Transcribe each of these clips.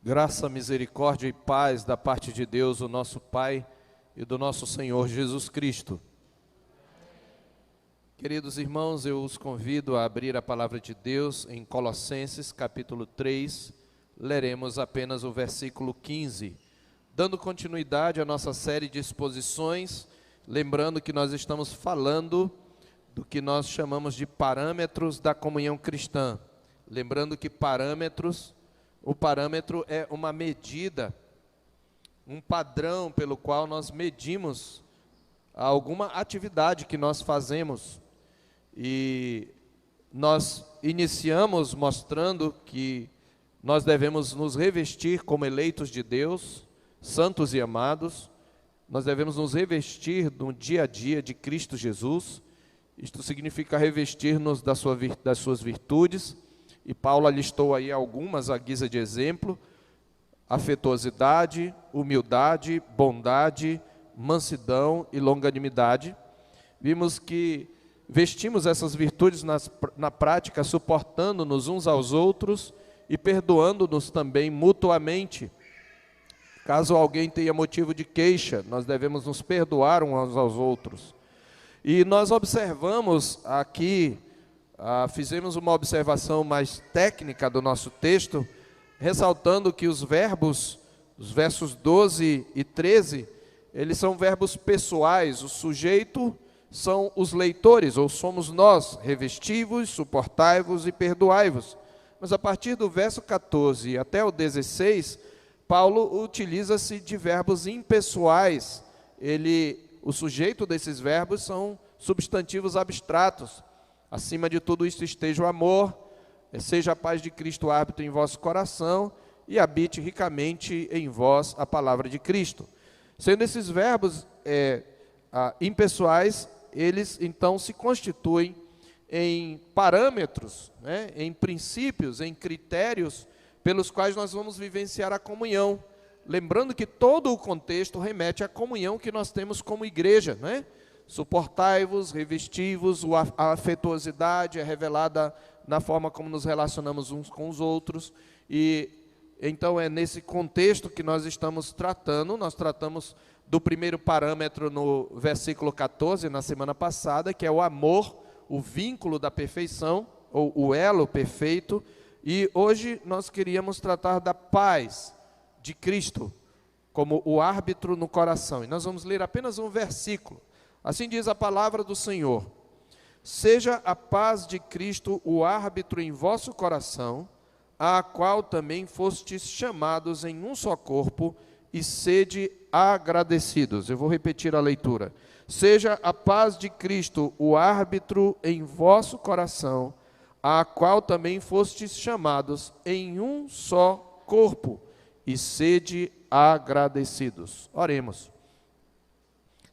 Graça, misericórdia e paz da parte de Deus, o nosso Pai e do nosso Senhor Jesus Cristo. Queridos irmãos, eu os convido a abrir a palavra de Deus em Colossenses, capítulo 3, leremos apenas o versículo 15. Dando continuidade à nossa série de exposições, lembrando que nós estamos falando do que nós chamamos de parâmetros da comunhão cristã. Lembrando que o parâmetro é uma medida, um padrão pelo qual nós medimos alguma atividade que nós fazemos. E nós iniciamos mostrando que nós devemos nos revestir como eleitos de Deus, santos e amados. Nós devemos nos revestir no dia a dia de Cristo Jesus. Isto significa revestir-nos das suas virtudes. E Paulo alistou aí algumas à guisa de exemplo: afetuosidade, humildade, bondade, mansidão e longanimidade. Vimos que vestimos essas virtudes na prática, suportando-nos uns aos outros e perdoando-nos também mutuamente. Caso alguém tenha motivo de queixa, nós devemos nos perdoar uns aos outros. E nós observamos aqui, fizemos uma observação mais técnica do nosso texto, ressaltando que os verbos, os versos 12 e 13, eles são verbos pessoais. O sujeito são os leitores, ou somos nós: revesti-vos, suportai-vos e perdoai-vos. Mas a partir do verso 14 até o 16, Paulo utiliza-se de verbos impessoais. O sujeito desses verbos são substantivos abstratos. Acima de tudo isto esteja o amor, seja a paz de Cristo árbitro em vosso coração e habite ricamente em vós a palavra de Cristo. Sendo esses verbos impessoais, eles então se constituem em parâmetros, em princípios, em critérios pelos quais nós vamos vivenciar a comunhão. Lembrando que todo o contexto remete à comunhão que nós temos como igreja, Suportai-vos, revesti-vos. A afetuosidade é revelada na forma como nos relacionamos uns com os outros. E então é nesse contexto que nós estamos tratando. Nós tratamos do primeiro parâmetro no versículo 14, na semana passada, que é o amor, o vínculo da perfeição, ou o elo perfeito. E hoje nós queríamos tratar da paz de Cristo, como o árbitro no coração. E nós vamos ler apenas um versículo. Assim diz a palavra do Senhor: seja a paz de Cristo o árbitro em vosso coração, a qual também fostes chamados em um só corpo, e sede agradecidos. Eu vou repetir a leitura. Seja a paz de Cristo o árbitro em vosso coração, a qual também fostes chamados em um só corpo, e sede agradecidos. Oremos.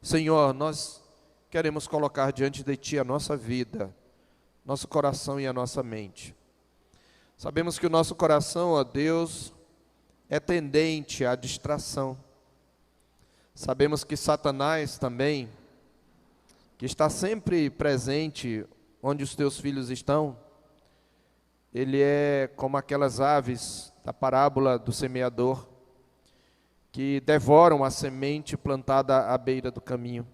Senhor, nós queremos colocar diante de Ti a nossa vida, nosso coração e a nossa mente. Sabemos que o nosso coração, ó Deus, é tendente à distração. Sabemos que Satanás também, que está sempre presente onde os Teus filhos estão, ele é como aquelas aves da parábola do semeador, que devoram a semente plantada à beira do caminho,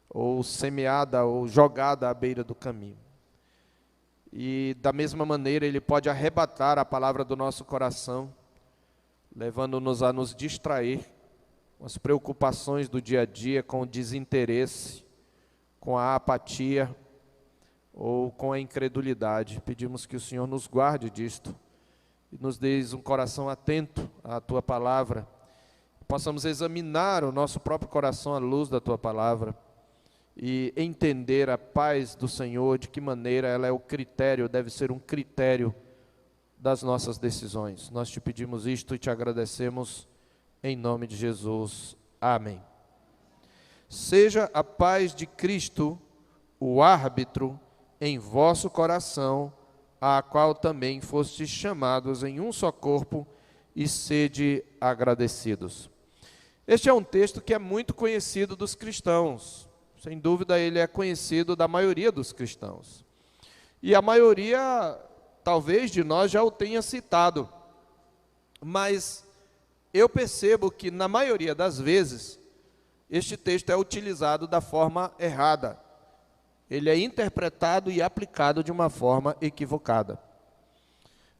ou semeada ou jogada à beira do caminho. E da mesma maneira ele pode arrebatar a palavra do nosso coração, levando-nos a nos distrair com as preocupações do dia a dia, com o desinteresse, com a apatia ou com a incredulidade. Pedimos que o Senhor nos guarde disto e nos dê um coração atento à Tua palavra, possamos examinar o nosso próprio coração à luz da Tua palavra e entender a paz do Senhor, de que maneira ela é o critério, deve ser um critério das nossas decisões. Nós Te pedimos isto e Te agradecemos em nome de Jesus. Amém. Seja a paz de Cristo o árbitro em vosso coração, a qual também fostes chamados em um só corpo, e sede agradecidos. Este é um texto que é muito conhecido dos cristãos. Sem dúvida, ele é conhecido da maioria dos cristãos. E a maioria, talvez, de nós já o tenha citado. mas eu percebo que, na maioria das vezes, este texto é utilizado da forma errada. Ele é interpretado e aplicado de uma forma equivocada.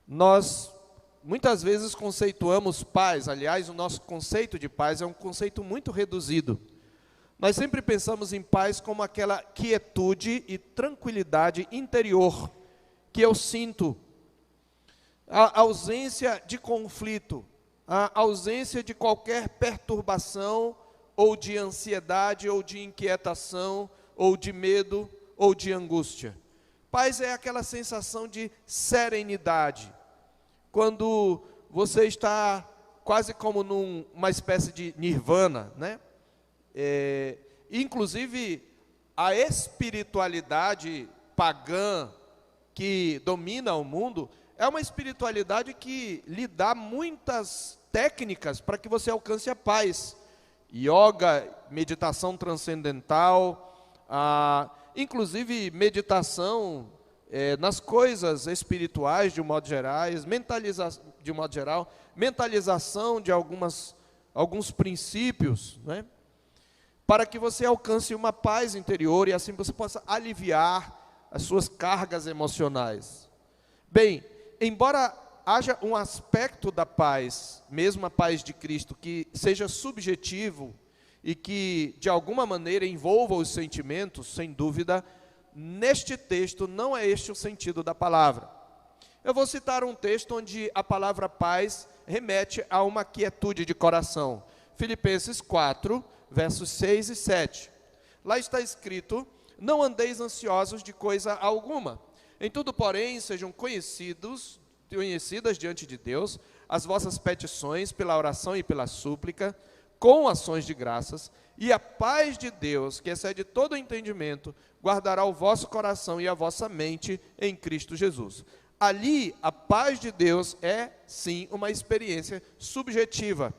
Nós, muitas vezes, conceituamos paz. Aliás, o nosso conceito de paz é um conceito muito reduzido. Nós sempre pensamos em paz como aquela quietude e tranquilidade interior que eu sinto, a ausência de conflito, a ausência de qualquer perturbação, ou de ansiedade, ou de inquietação, ou de medo, ou de angústia. Paz é aquela sensação de serenidade, quando você está quase como numa espécie de nirvana, né? Inclusive, a espiritualidade pagã que domina o mundo é uma espiritualidade que lhe dá muitas técnicas para que você alcance a paz. Yoga, meditação transcendental, inclusive meditação nas coisas espirituais de um modo geral, mentalização de alguns princípios, né? Para que você alcance uma paz interior e assim você possa aliviar as suas cargas emocionais. Bem, embora haja um aspecto da paz, mesmo a paz de Cristo, que seja subjetivo e que de alguma maneira envolva os sentimentos, sem dúvida, neste texto não é este o sentido da palavra. Eu vou citar um texto onde a palavra paz remete a uma quietude de coração. Filipenses 4, versos 6 e 7. Lá está escrito: não andeis ansiosos de coisa alguma. Em tudo, porém, sejam conhecidas diante de Deus as vossas petições pela oração e pela súplica, com ações de graças, e a paz de Deus, que excede todo o entendimento, guardará o vosso coração e a vossa mente em Cristo Jesus. Ali, a paz de Deus é, sim, uma experiência subjetiva,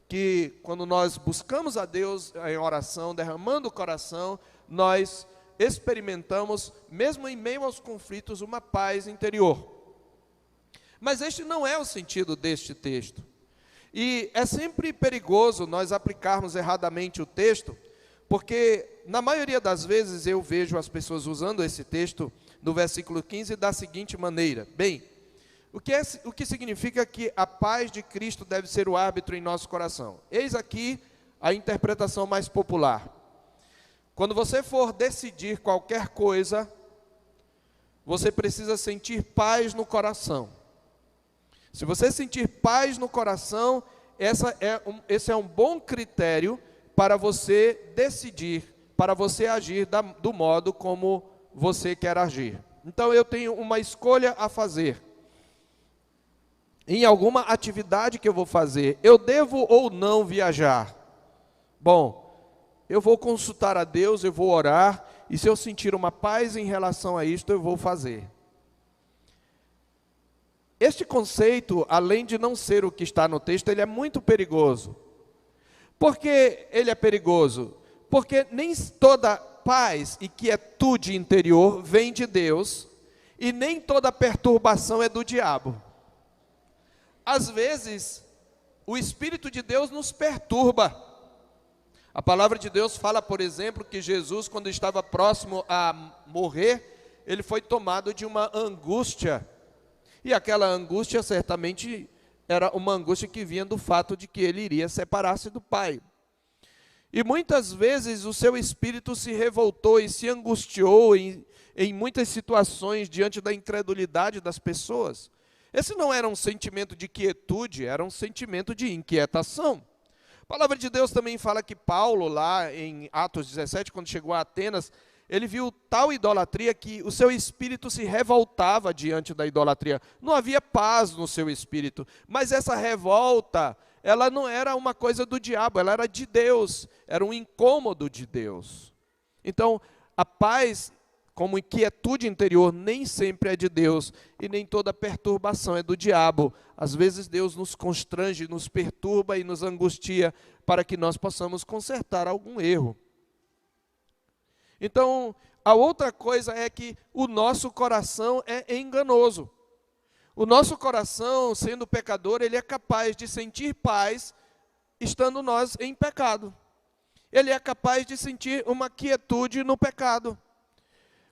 que quando nós buscamos a Deus em oração, derramando o coração, nós experimentamos, mesmo em meio aos conflitos, uma paz interior. Mas este não é o sentido deste texto. E é sempre perigoso nós aplicarmos erradamente o texto, porque na maioria das vezes eu vejo as pessoas usando esse texto no versículo 15 da seguinte maneira: bem, o que significa que a paz de Cristo deve ser o árbitro em nosso coração? Eis aqui a interpretação mais popular. Quando você for decidir qualquer coisa, você precisa sentir paz no coração. Se você sentir paz no coração, esse é um bom critério para você decidir, para você agir do modo como você quer agir. Então eu tenho uma escolha a fazer. Em alguma atividade que eu vou fazer, eu devo ou não viajar? Bom, eu vou consultar a Deus, eu vou orar, e se eu sentir uma paz em relação a isto, eu vou fazer. Este conceito, além de não ser o que está no texto, ele é muito perigoso. Por que ele é perigoso? Porque nem toda paz e quietude interior vem de Deus, e nem toda perturbação é do diabo. Às vezes, o Espírito de Deus nos perturba. A palavra de Deus fala, por exemplo, que Jesus, quando estava próximo a morrer, ele foi tomado de uma angústia. E aquela angústia certamente era uma angústia que vinha do fato de que ele iria separar-se do Pai. E muitas vezes o seu espírito se revoltou e se angustiou em muitas situações diante da incredulidade das pessoas. Esse não era um sentimento de quietude, era um sentimento de inquietação. A palavra de Deus também fala que Paulo, lá em Atos 17, quando chegou a Atenas, ele viu tal idolatria que o seu espírito se revoltava diante da idolatria. Não havia paz no seu espírito, mas essa revolta, ela não era uma coisa do diabo, ela era de Deus, era um incômodo de Deus. Então, a paz, como inquietude interior, nem sempre é de Deus, e nem toda perturbação é do diabo. Às vezes Deus nos constrange, nos perturba e nos angustia, para que nós possamos consertar algum erro. Então, a outra coisa é que o nosso coração é enganoso. O nosso coração, sendo pecador, ele é capaz de sentir paz estando nós em pecado. Ele é capaz de sentir uma quietude no pecado.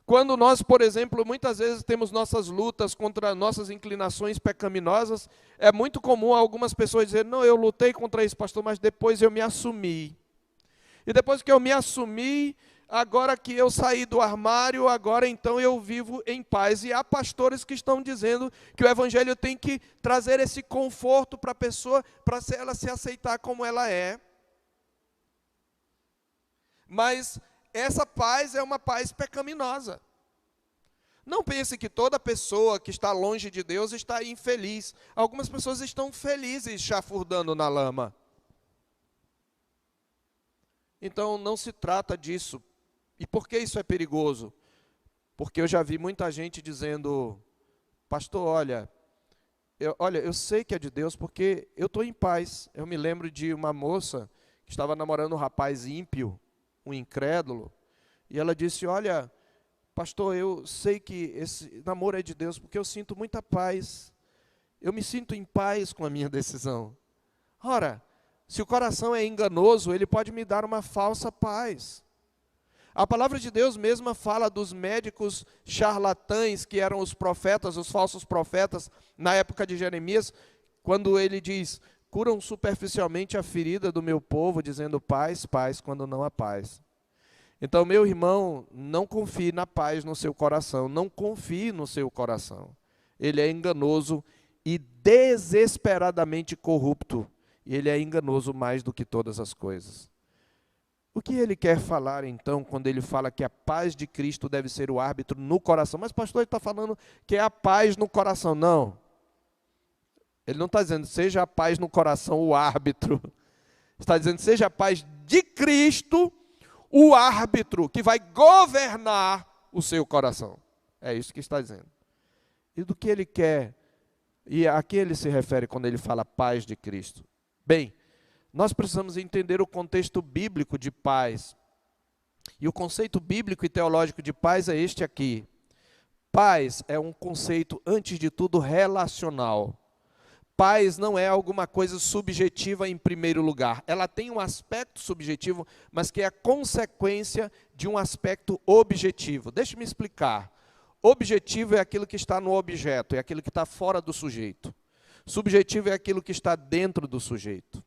Quando nós, por exemplo, muitas vezes temos nossas lutas contra nossas inclinações pecaminosas, é muito comum algumas pessoas dizerem, não, eu lutei contra isso, pastor, mas depois eu me assumi. E depois que eu me assumi, agora que eu saí do armário, agora então eu vivo em paz. E há pastores que estão dizendo que o evangelho tem que trazer esse conforto para a pessoa, para ela se aceitar como ela é. Mas essa paz é uma paz pecaminosa. Não pense que toda pessoa que está longe de Deus está infeliz. Algumas pessoas estão felizes chafurdando na lama. Então não se trata disso. E por que isso é perigoso? Porque eu já vi muita gente dizendo, pastor, olha, eu sei que é de Deus porque eu estou em paz. Eu me lembro de uma moça que estava namorando um rapaz ímpio, um incrédulo, e ela disse, olha, pastor, eu sei que esse namoro é de Deus, porque eu sinto muita paz, eu me sinto em paz com a minha decisão. Ora, se o coração é enganoso, ele pode me dar uma falsa paz. A palavra de Deus mesma fala dos médicos charlatães, que eram os profetas, os falsos profetas, na época de Jeremias, quando ele diz, curam superficialmente a ferida do meu povo, dizendo paz, paz, quando não há paz. Então, meu irmão, não confie na paz no seu coração, não confie no seu coração. Ele é enganoso e desesperadamente corrupto, e ele é enganoso mais do que todas as coisas. O que ele quer falar, então, quando ele fala que a paz de Cristo deve ser o árbitro no coração? Mas, pastor, ele está falando que é a paz no coração. Não. Ele não está dizendo, seja a paz no coração o árbitro. Está dizendo, seja a paz de Cristo o árbitro que vai governar o seu coração. É isso que está dizendo. E do que ele quer? E a que ele se refere quando ele fala paz de Cristo? Bem, nós precisamos entender o contexto bíblico de paz. E o conceito bíblico e teológico de paz é este aqui. Paz é um conceito, antes de tudo, relacional. Paz não é alguma coisa subjetiva em primeiro lugar. Ela tem um aspecto subjetivo, mas que é a consequência de um aspecto objetivo. Deixe-me explicar. Objetivo é aquilo que está no objeto, é aquilo que está fora do sujeito. Subjetivo é aquilo que está dentro do sujeito.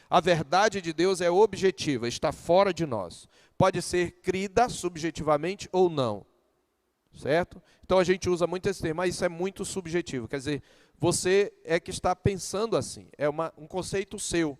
A verdade de Deus é objetiva, está fora de nós. Pode ser crida subjetivamente ou não. Certo? Então a gente usa muito esse termo, mas isso é muito subjetivo. Quer dizer, você é que está pensando assim. É um conceito seu.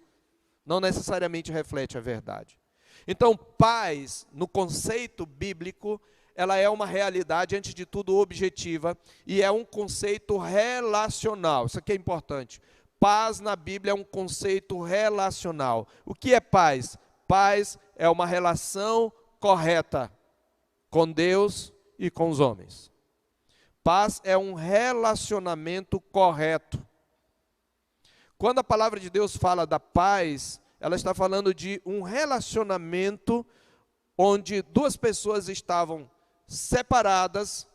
Não necessariamente reflete a verdade. Então, paz, no conceito bíblico, ela é uma realidade, antes de tudo, objetiva. E é um conceito relacional. Isso aqui é importante. Paz na Bíblia é um conceito relacional. O que é paz? Paz é uma relação correta com Deus e com os homens. Paz é um relacionamento correto. Quando a palavra de Deus fala da paz, ela está falando de um relacionamento onde duas pessoas estavam separadas,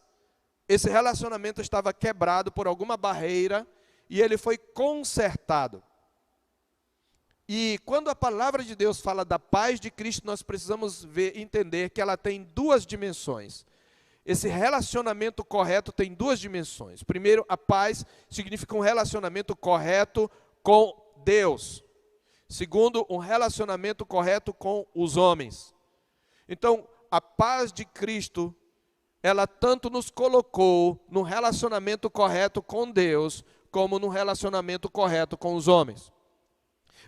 esse relacionamento estava quebrado por alguma barreira e ele foi consertado. E quando a palavra de Deus fala da paz de Cristo, nós precisamos entender que ela tem duas dimensões. Esse relacionamento correto tem duas dimensões. Primeiro, a paz significa um relacionamento correto com Deus. Segundo, um relacionamento correto com os homens. Então, a paz de Cristo, ela tanto nos colocou num relacionamento correto com Deus, como num relacionamento correto com os homens.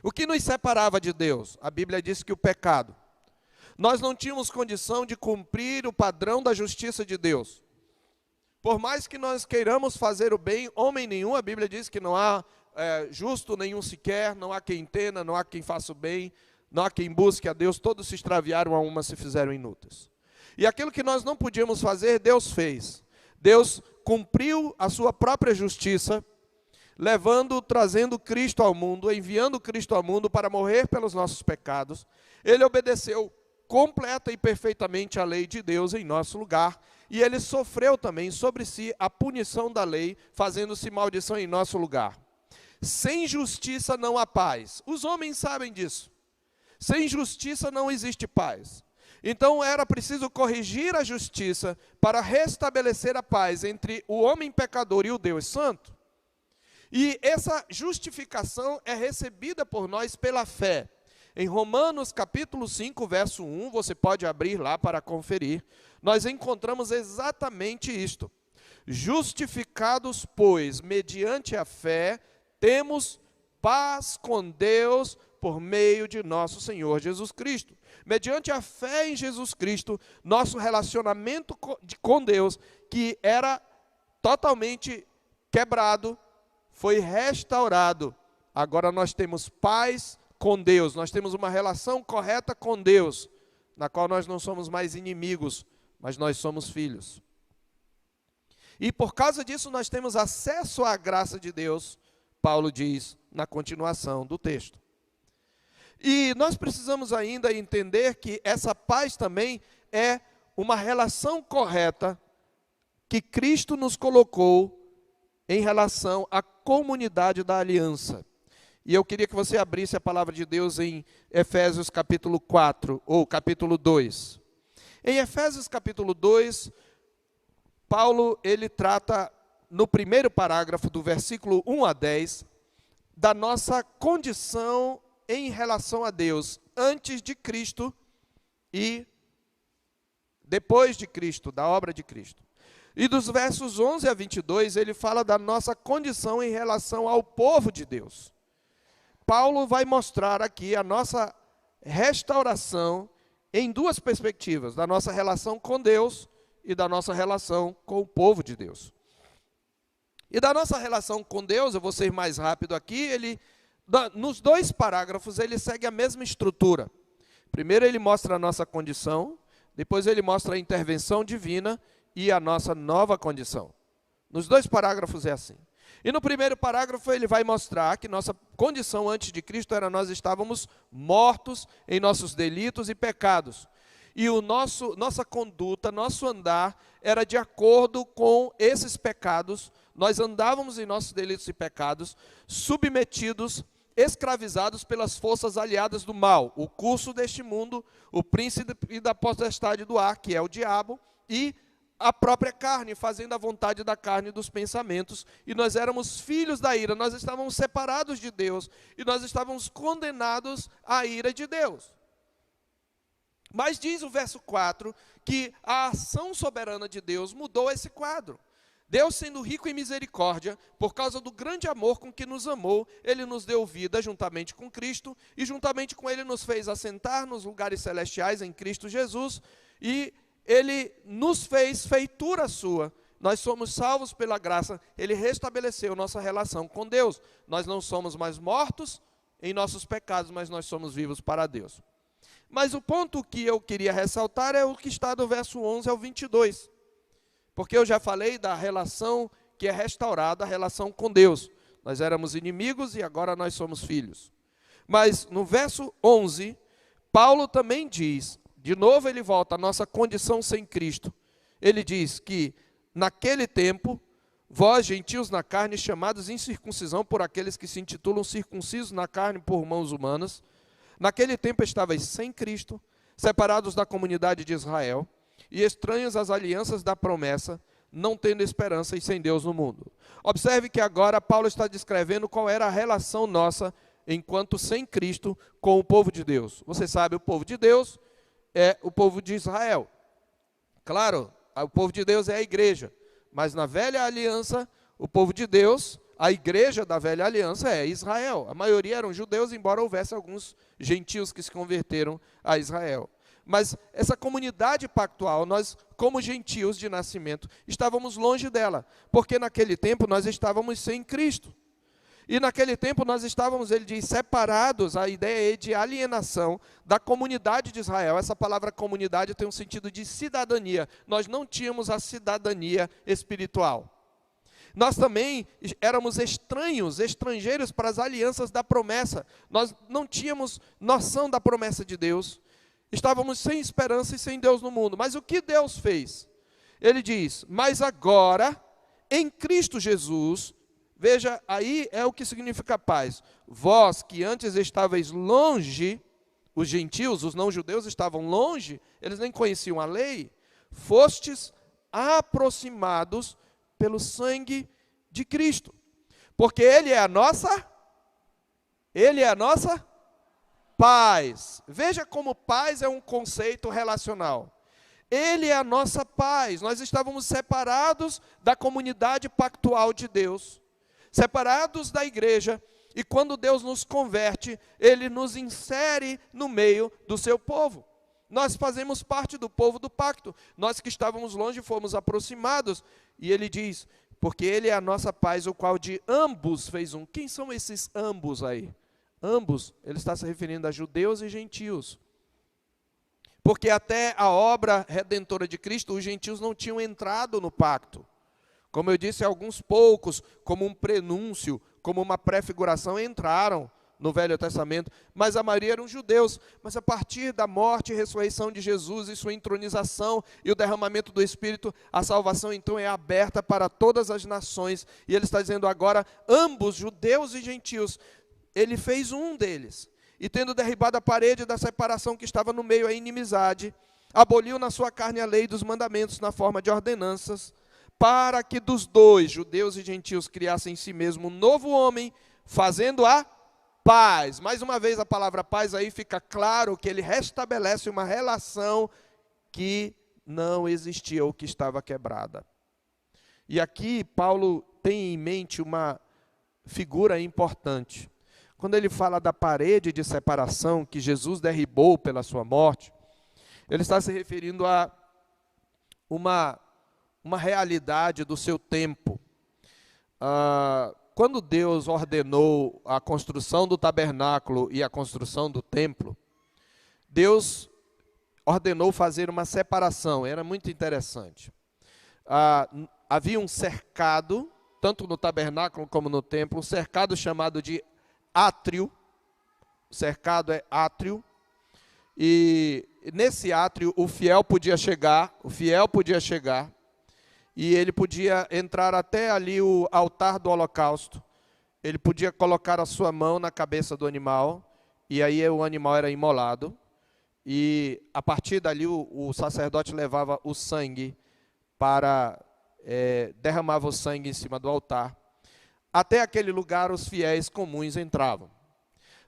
O que nos separava de Deus? A Bíblia diz que o pecado. Nós não tínhamos condição de cumprir o padrão da justiça de Deus. Por mais que nós queiramos fazer o bem, homem nenhum, a Bíblia diz que não há justo nenhum sequer, não há quem entenda, não há quem faça o bem, não há quem busque a Deus, todos se extraviaram, a uma se fizeram inúteis. E aquilo que nós não podíamos fazer, Deus fez. Deus cumpriu a sua própria justiça, trazendo Cristo ao mundo, enviando Cristo ao mundo para morrer pelos nossos pecados. Ele obedeceu completa e perfeitamente a lei de Deus em nosso lugar, e ele sofreu também sobre si a punição da lei, fazendo-se maldição em nosso lugar. Sem justiça não há paz. Os homens sabem disso. Sem justiça não existe paz. Então era preciso corrigir a justiça para restabelecer a paz entre o homem pecador e o Deus Santo. E essa justificação é recebida por nós pela fé. Em Romanos capítulo 5, verso 1, você pode abrir lá para conferir, nós encontramos exatamente isto. Justificados, pois, mediante a fé, temos paz com Deus por meio de nosso Senhor Jesus Cristo. Mediante a fé em Jesus Cristo, nosso relacionamento com Deus, que era totalmente quebrado, foi restaurado. Agora nós temos paz com Deus, nós temos uma relação correta com Deus, na qual nós não somos mais inimigos, mas nós somos filhos. E por causa disso nós temos acesso à graça de Deus, Paulo diz na continuação do texto. E nós precisamos ainda entender que essa paz também é uma relação correta que Cristo nos colocou em relação à comunidade da aliança. E eu queria que você abrisse a palavra de Deus em Efésios capítulo 4, ou capítulo 2. Em Efésios capítulo 2, Paulo, ele trata no primeiro parágrafo do versículo 1 a 10, da nossa condição em relação a Deus, antes de Cristo e depois de Cristo, da obra de Cristo. E dos versos 11 a 22, ele fala da nossa condição em relação ao povo de Deus. Paulo vai mostrar aqui a nossa restauração em duas perspectivas, da nossa relação com Deus e da nossa relação com o povo de Deus. E da nossa relação com Deus, eu vou ser mais rápido aqui, nos dois parágrafos ele segue a mesma estrutura. Primeiro ele mostra a nossa condição, depois ele mostra a intervenção divina e a nossa nova condição. Nos dois parágrafos é assim. E no primeiro parágrafo ele vai mostrar que nossa condição antes de Cristo era nós estávamos mortos em nossos delitos e pecados. E nossa conduta, nosso andar era de acordo com esses pecados. Nós andávamos em nossos delitos e pecados, submetidos, escravizados pelas forças aliadas do mal, o curso deste mundo, o príncipe da potestade do ar, que é o diabo, e a própria carne, fazendo a vontade da carne e dos pensamentos, e nós éramos filhos da ira, nós estávamos separados de Deus, e nós estávamos condenados à ira de Deus. Mas diz o verso 4, que a ação soberana de Deus mudou esse quadro. Deus, sendo rico em misericórdia, por causa do grande amor com que nos amou, Ele nos deu vida juntamente com Cristo, e juntamente com Ele nos fez assentar nos lugares celestiais em Cristo Jesus, e Ele nos fez feitura sua. Nós somos salvos pela graça, Ele restabeleceu nossa relação com Deus. Nós não somos mais mortos em nossos pecados, mas nós somos vivos para Deus. Mas o ponto que eu queria ressaltar é o que está do verso 11 ao 22. Porque eu já falei da relação que é restaurada, a relação com Deus. Nós éramos inimigos e agora nós somos filhos. Mas no verso 11, Paulo também diz, de novo ele volta à nossa condição sem Cristo. Ele diz que naquele tempo, vós gentios na carne, chamados incircuncisão por aqueles que se intitulam circuncisos na carne por mãos humanas, naquele tempo estavais sem Cristo, separados da comunidade de Israel, e estranhos às alianças da promessa, não tendo esperança e sem Deus no mundo. Observe que agora Paulo está descrevendo qual era a relação nossa, enquanto sem Cristo, com o povo de Deus. Você sabe, o povo de Deus é o povo de Israel. Claro, o povo de Deus é a igreja, mas na velha aliança, o povo de Deus, a igreja da velha aliança é Israel. A maioria eram judeus, embora houvesse alguns gentios que se converteram a Israel. Mas essa comunidade pactual, nós, como gentios de nascimento, estávamos longe dela, porque naquele tempo nós estávamos sem Cristo. E naquele tempo nós estávamos, ele diz, separados, a ideia é de alienação da comunidade de Israel. Essa palavra comunidade tem um sentido de cidadania. Nós não tínhamos a cidadania espiritual. Nós também éramos estrangeiros para as alianças da promessa. Nós não tínhamos noção da promessa de Deus. Estávamos sem esperança e sem Deus no mundo. Mas o que Deus fez? Ele diz, mas agora, em Cristo Jesus, veja, aí é o que significa paz. Vós que antes estáveis longe, os gentios, os não-judeus estavam longe, eles nem conheciam a lei, fostes aproximados pelo sangue de Cristo. Porque Ele é a nossa paz. Veja como paz é um conceito relacional. Ele é a nossa paz. Nós estávamos separados da comunidade pactual de Deus, separados da igreja, e quando Deus nos converte, Ele nos insere no meio do seu povo. Nós fazemos parte do povo do pacto. Nós que estávamos longe fomos aproximados. E Ele diz, porque Ele é a nossa paz, o qual de ambos fez um. Quem são esses ambos aí? Ambos, Ele está se referindo a judeus e gentios. Porque até a obra redentora de Cristo, os gentios não tinham entrado no pacto. Como eu disse, alguns poucos, como um prenúncio, como uma prefiguração, entraram no Velho Testamento, mas a maioria eram judeus. Mas a partir da morte e ressurreição de Jesus e sua entronização e o derramamento do Espírito, a salvação então é aberta para todas as nações. E Ele está dizendo agora, ambos, judeus e gentios, Ele fez um deles. E tendo derribado a parede da separação que estava no meio, a inimizade, aboliu na sua carne a lei dos mandamentos na forma de ordenanças, para que dos dois, judeus e gentios, criassem em si mesmo um novo homem, fazendo a paz. Mais uma vez a palavra paz aí fica claro que Ele restabelece uma relação que não existia ou que estava quebrada. E aqui Paulo tem em mente uma figura importante. Quando ele fala da parede de separação que Jesus derribou pela sua morte, ele está se referindo a uma realidade do seu tempo. Quando Deus ordenou a construção do tabernáculo e a construção do templo, Deus ordenou fazer uma separação, era muito interessante. Havia um cercado, tanto no tabernáculo como no templo, um cercado chamado de átrio. O cercado é átrio, e nesse átrio o fiel podia chegar, e ele podia entrar até ali o altar do holocausto. Ele podia colocar a sua mão na cabeça do animal, e aí o animal era imolado, e a partir dali o sacerdote levava o sangue derramava o sangue em cima do altar. Até aquele lugar os fiéis comuns entravam.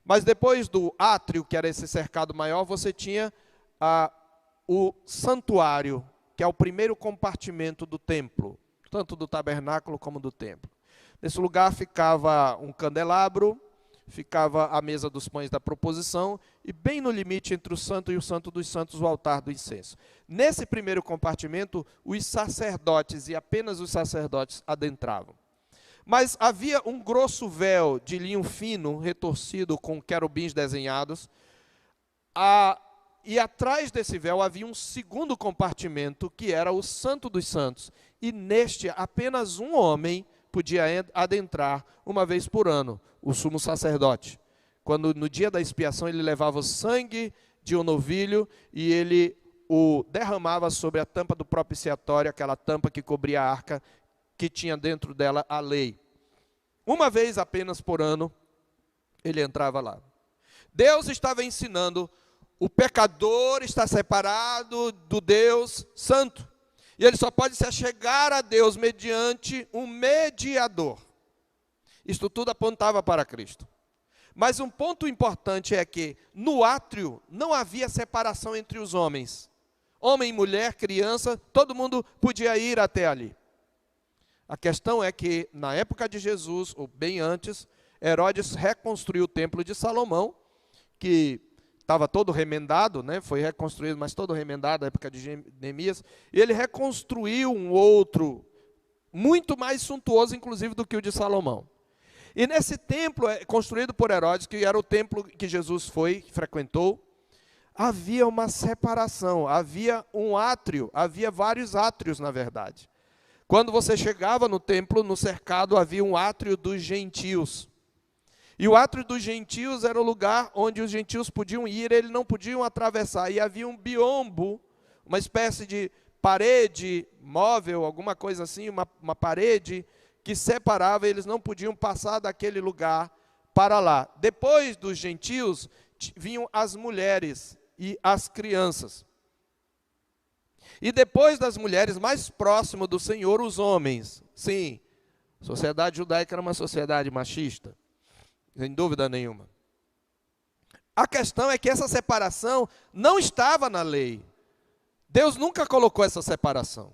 Mas depois do átrio, que era esse cercado maior, você tinha o santuário, que é o primeiro compartimento do templo, tanto do tabernáculo como do templo. Nesse lugar ficava um candelabro, ficava a mesa dos pães da proposição, e bem no limite entre o santo e o santo dos santos, o altar do incenso. Nesse primeiro compartimento, os sacerdotes, e apenas os sacerdotes, adentravam. Mas havia um grosso véu de linho fino, retorcido, com querubins desenhados, e atrás desse véu havia um segundo compartimento, que era o Santo dos Santos. E neste, apenas um homem podia adentrar uma vez por ano, o sumo sacerdote. Quando no dia da expiação ele levava o sangue de um novilho e ele o derramava sobre a tampa do propiciatório, aquela tampa que cobria a arca, que tinha dentro dela a lei. Uma vez apenas por ano, ele entrava lá. Deus estava ensinando, o pecador está separado do Deus Santo. E ele só pode se achegar a Deus mediante um mediador. Isto tudo apontava para Cristo. Mas um ponto importante é que no átrio não havia separação entre os homens. Homem, mulher, criança, todo mundo podia ir até ali. A questão é que, na época de Jesus, ou bem antes, Herodes reconstruiu o templo de Salomão, que estava todo remendado, né? Foi reconstruído, mas todo remendado na época de Neemias. E ele reconstruiu um outro, muito mais suntuoso, inclusive, do que o de Salomão. E nesse templo construído por Herodes, que era o templo que Jesus frequentou, havia uma separação, havia um átrio, havia vários átrios, na verdade. Quando você chegava no templo, no cercado, havia um átrio dos gentios. E o átrio dos gentios era o lugar onde os gentios podiam ir, eles não podiam atravessar. E havia um biombo, uma espécie de parede móvel, alguma coisa assim, uma parede que separava, eles não podiam passar daquele lugar para lá. Depois dos gentios, vinham as mulheres e as crianças. E depois das mulheres, mais próximo do Senhor, os homens. Sim, a sociedade judaica era uma sociedade machista, sem dúvida nenhuma. A questão é que essa separação não estava na lei. Deus nunca colocou essa separação.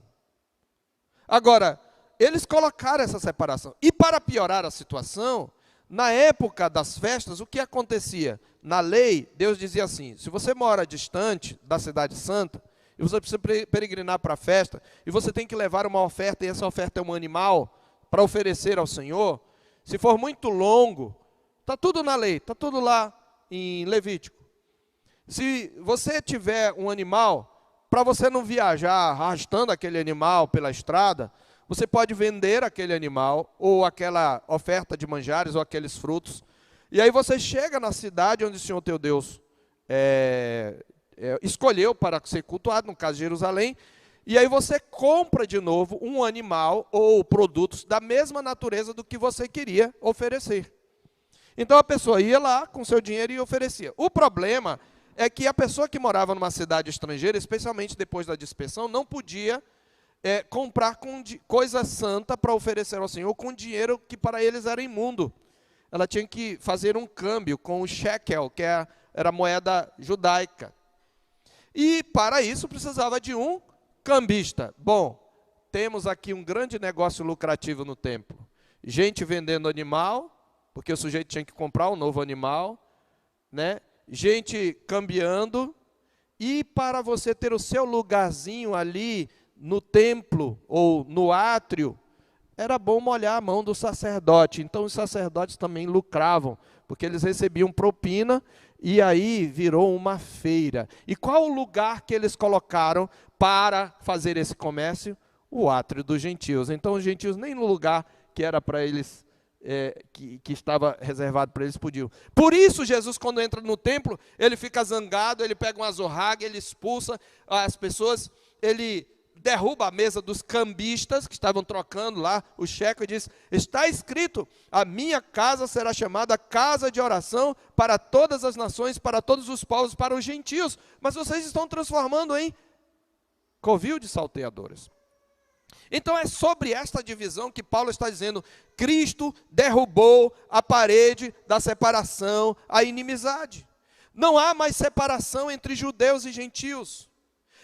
Agora, eles colocaram essa separação. E para piorar a situação, na época das festas, o que acontecia? Na lei, Deus dizia assim, se você mora distante da cidade santa, e você precisa peregrinar para a festa, e você tem que levar uma oferta, e essa oferta é um animal, para oferecer ao Senhor, se for muito longo, está tudo na lei, está tudo lá em Levítico. Se você tiver um animal, para você não viajar arrastando aquele animal pela estrada, você pode vender aquele animal, ou aquela oferta de manjares, ou aqueles frutos, e aí você chega na cidade onde o Senhor teu Deus escolheu para ser cultuado, no caso de Jerusalém, e aí você compra de novo um animal, ou produtos da mesma natureza do que você queria oferecer. Então a pessoa ia lá com seu dinheiro e oferecia. O problema é que a pessoa que morava numa cidade estrangeira, especialmente depois da dispersão, não podia comprar coisa santa para oferecer ao Senhor com dinheiro que para eles era imundo. Ela tinha que fazer um câmbio com o shekel, que era a moeda judaica. E para isso precisava de um cambista. Bom, temos aqui um grande negócio lucrativo no templo. Gente vendendo animal, porque o sujeito tinha que comprar um novo animal, né? Gente cambiando, e para você ter o seu lugarzinho ali no templo ou no átrio, era bom molhar a mão do sacerdote. Então os sacerdotes também lucravam, porque eles recebiam propina, e aí virou uma feira. E qual o lugar que eles colocaram para fazer esse comércio? O átrio dos gentios. Então os gentios nem no lugar que era para eles, que estava reservado para eles, podiam. Por isso Jesus, quando entra no templo, ele fica zangado, ele pega uma azorraga, ele expulsa as pessoas, ele derruba a mesa dos cambistas, que estavam trocando lá o shekel, e diz, está escrito, a minha casa será chamada casa de oração para todas as nações, para todos os povos, para os gentios, mas vocês estão transformando em covil de salteadores. Então é sobre esta divisão que Paulo está dizendo, Cristo derrubou a parede da separação, a inimizade. Não há mais separação entre judeus e gentios.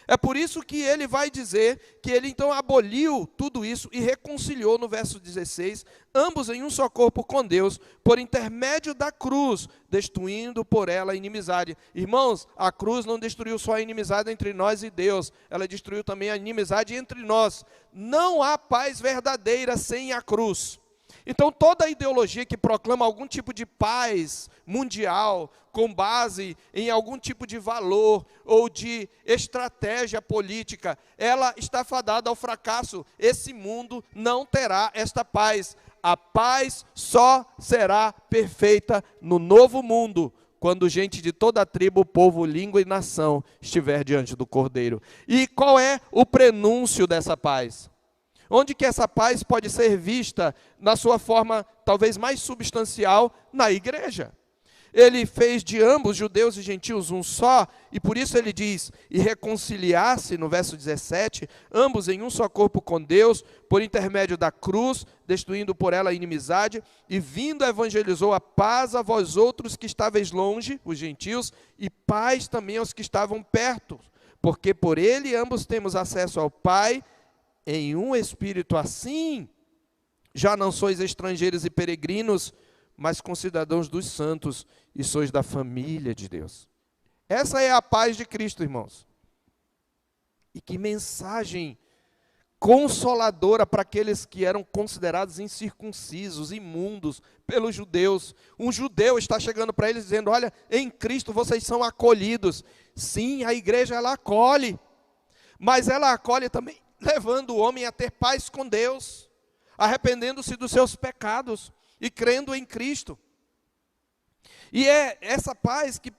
É por isso que ele vai dizer que ele então aboliu tudo isso e reconciliou no verso 16, ambos em um só corpo com Deus, por intermédio da cruz, destruindo por ela a inimizade. Irmãos, a cruz não destruiu só a inimizade entre nós e Deus, ela destruiu também a inimizade entre nós. Não há paz verdadeira sem a cruz. Então toda ideologia que proclama algum tipo de paz mundial, com base em algum tipo de valor ou de estratégia política, ela está fadada ao fracasso. Esse mundo não terá esta paz. A paz só será perfeita no novo mundo, quando gente de toda a tribo, povo, língua e nação estiver diante do Cordeiro. E qual é o prenúncio dessa paz? Onde que essa paz pode ser vista na sua forma talvez mais substancial? Na igreja. Ele fez de ambos, judeus e gentios, um só, e por isso ele diz, e reconciliar-se, no verso 17, ambos em um só corpo com Deus, por intermédio da cruz, destruindo por ela a inimizade, e vindo evangelizou a paz a vós outros que estáveis longe, os gentios, e paz também aos que estavam perto, porque por ele ambos temos acesso ao Pai, em um espírito. Assim, já não sois estrangeiros e peregrinos, mas concidadãos dos santos, e sois da família de Deus. Essa é a paz de Cristo, irmãos. E que mensagem consoladora para aqueles que eram considerados incircuncisos, imundos pelos judeus. Um judeu está chegando para eles dizendo, olha, em Cristo vocês são acolhidos. Sim, a igreja ela acolhe, mas ela acolhe também levando o homem a ter paz com Deus, arrependendo-se dos seus pecados e crendo em Cristo. E é essa paz que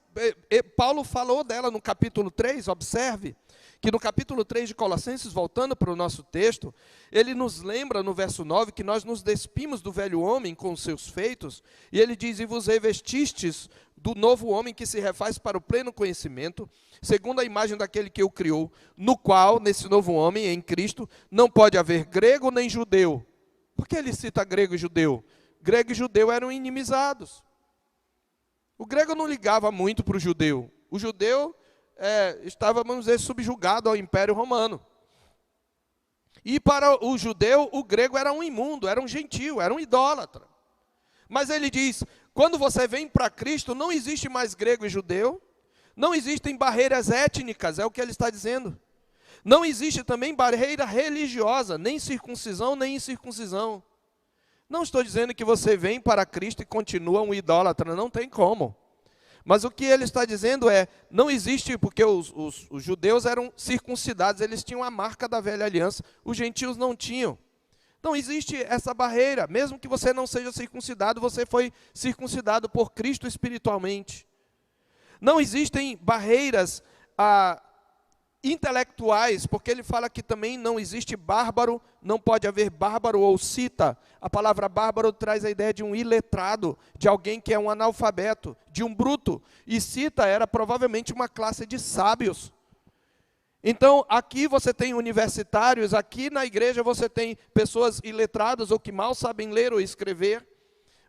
Paulo falou dela no capítulo 3, observe, que no capítulo 3 de Colossenses, voltando para o nosso texto, ele nos lembra no verso 9 que nós nos despimos do velho homem com os seus feitos, e ele diz, e vos revestistes do novo homem que se refaz para o pleno conhecimento, segundo a imagem daquele que o criou, no qual, nesse novo homem, em Cristo, não pode haver grego nem judeu. Por que ele cita grego e judeu? Grego e judeu eram inimizados. O grego não ligava muito para o judeu. O judeu estava, vamos dizer, subjugado ao Império Romano. E para o judeu, o grego era um imundo, era um gentio, era um idólatra. Mas ele diz, quando você vem para Cristo, não existe mais grego e judeu, não existem barreiras étnicas, é o que ele está dizendo. Não existe também barreira religiosa, nem circuncisão, nem incircuncisão. Não estou dizendo que você vem para Cristo e continua um idólatra, não tem como. Mas o que ele está dizendo é, não existe, porque os judeus eram circuncidados, eles tinham a marca da velha aliança, os gentios não tinham. Não existe essa barreira, mesmo que você não seja circuncidado, você foi circuncidado por Cristo espiritualmente. Não existem barreiras intelectuais, porque ele fala que também não existe bárbaro, não pode haver bárbaro ou cita. A palavra bárbaro traz a ideia de um iletrado, de alguém que é um analfabeto, de um bruto. E cita era provavelmente uma classe de sábios. Então, aqui você tem universitários, aqui na igreja você tem pessoas iletradas ou que mal sabem ler ou escrever.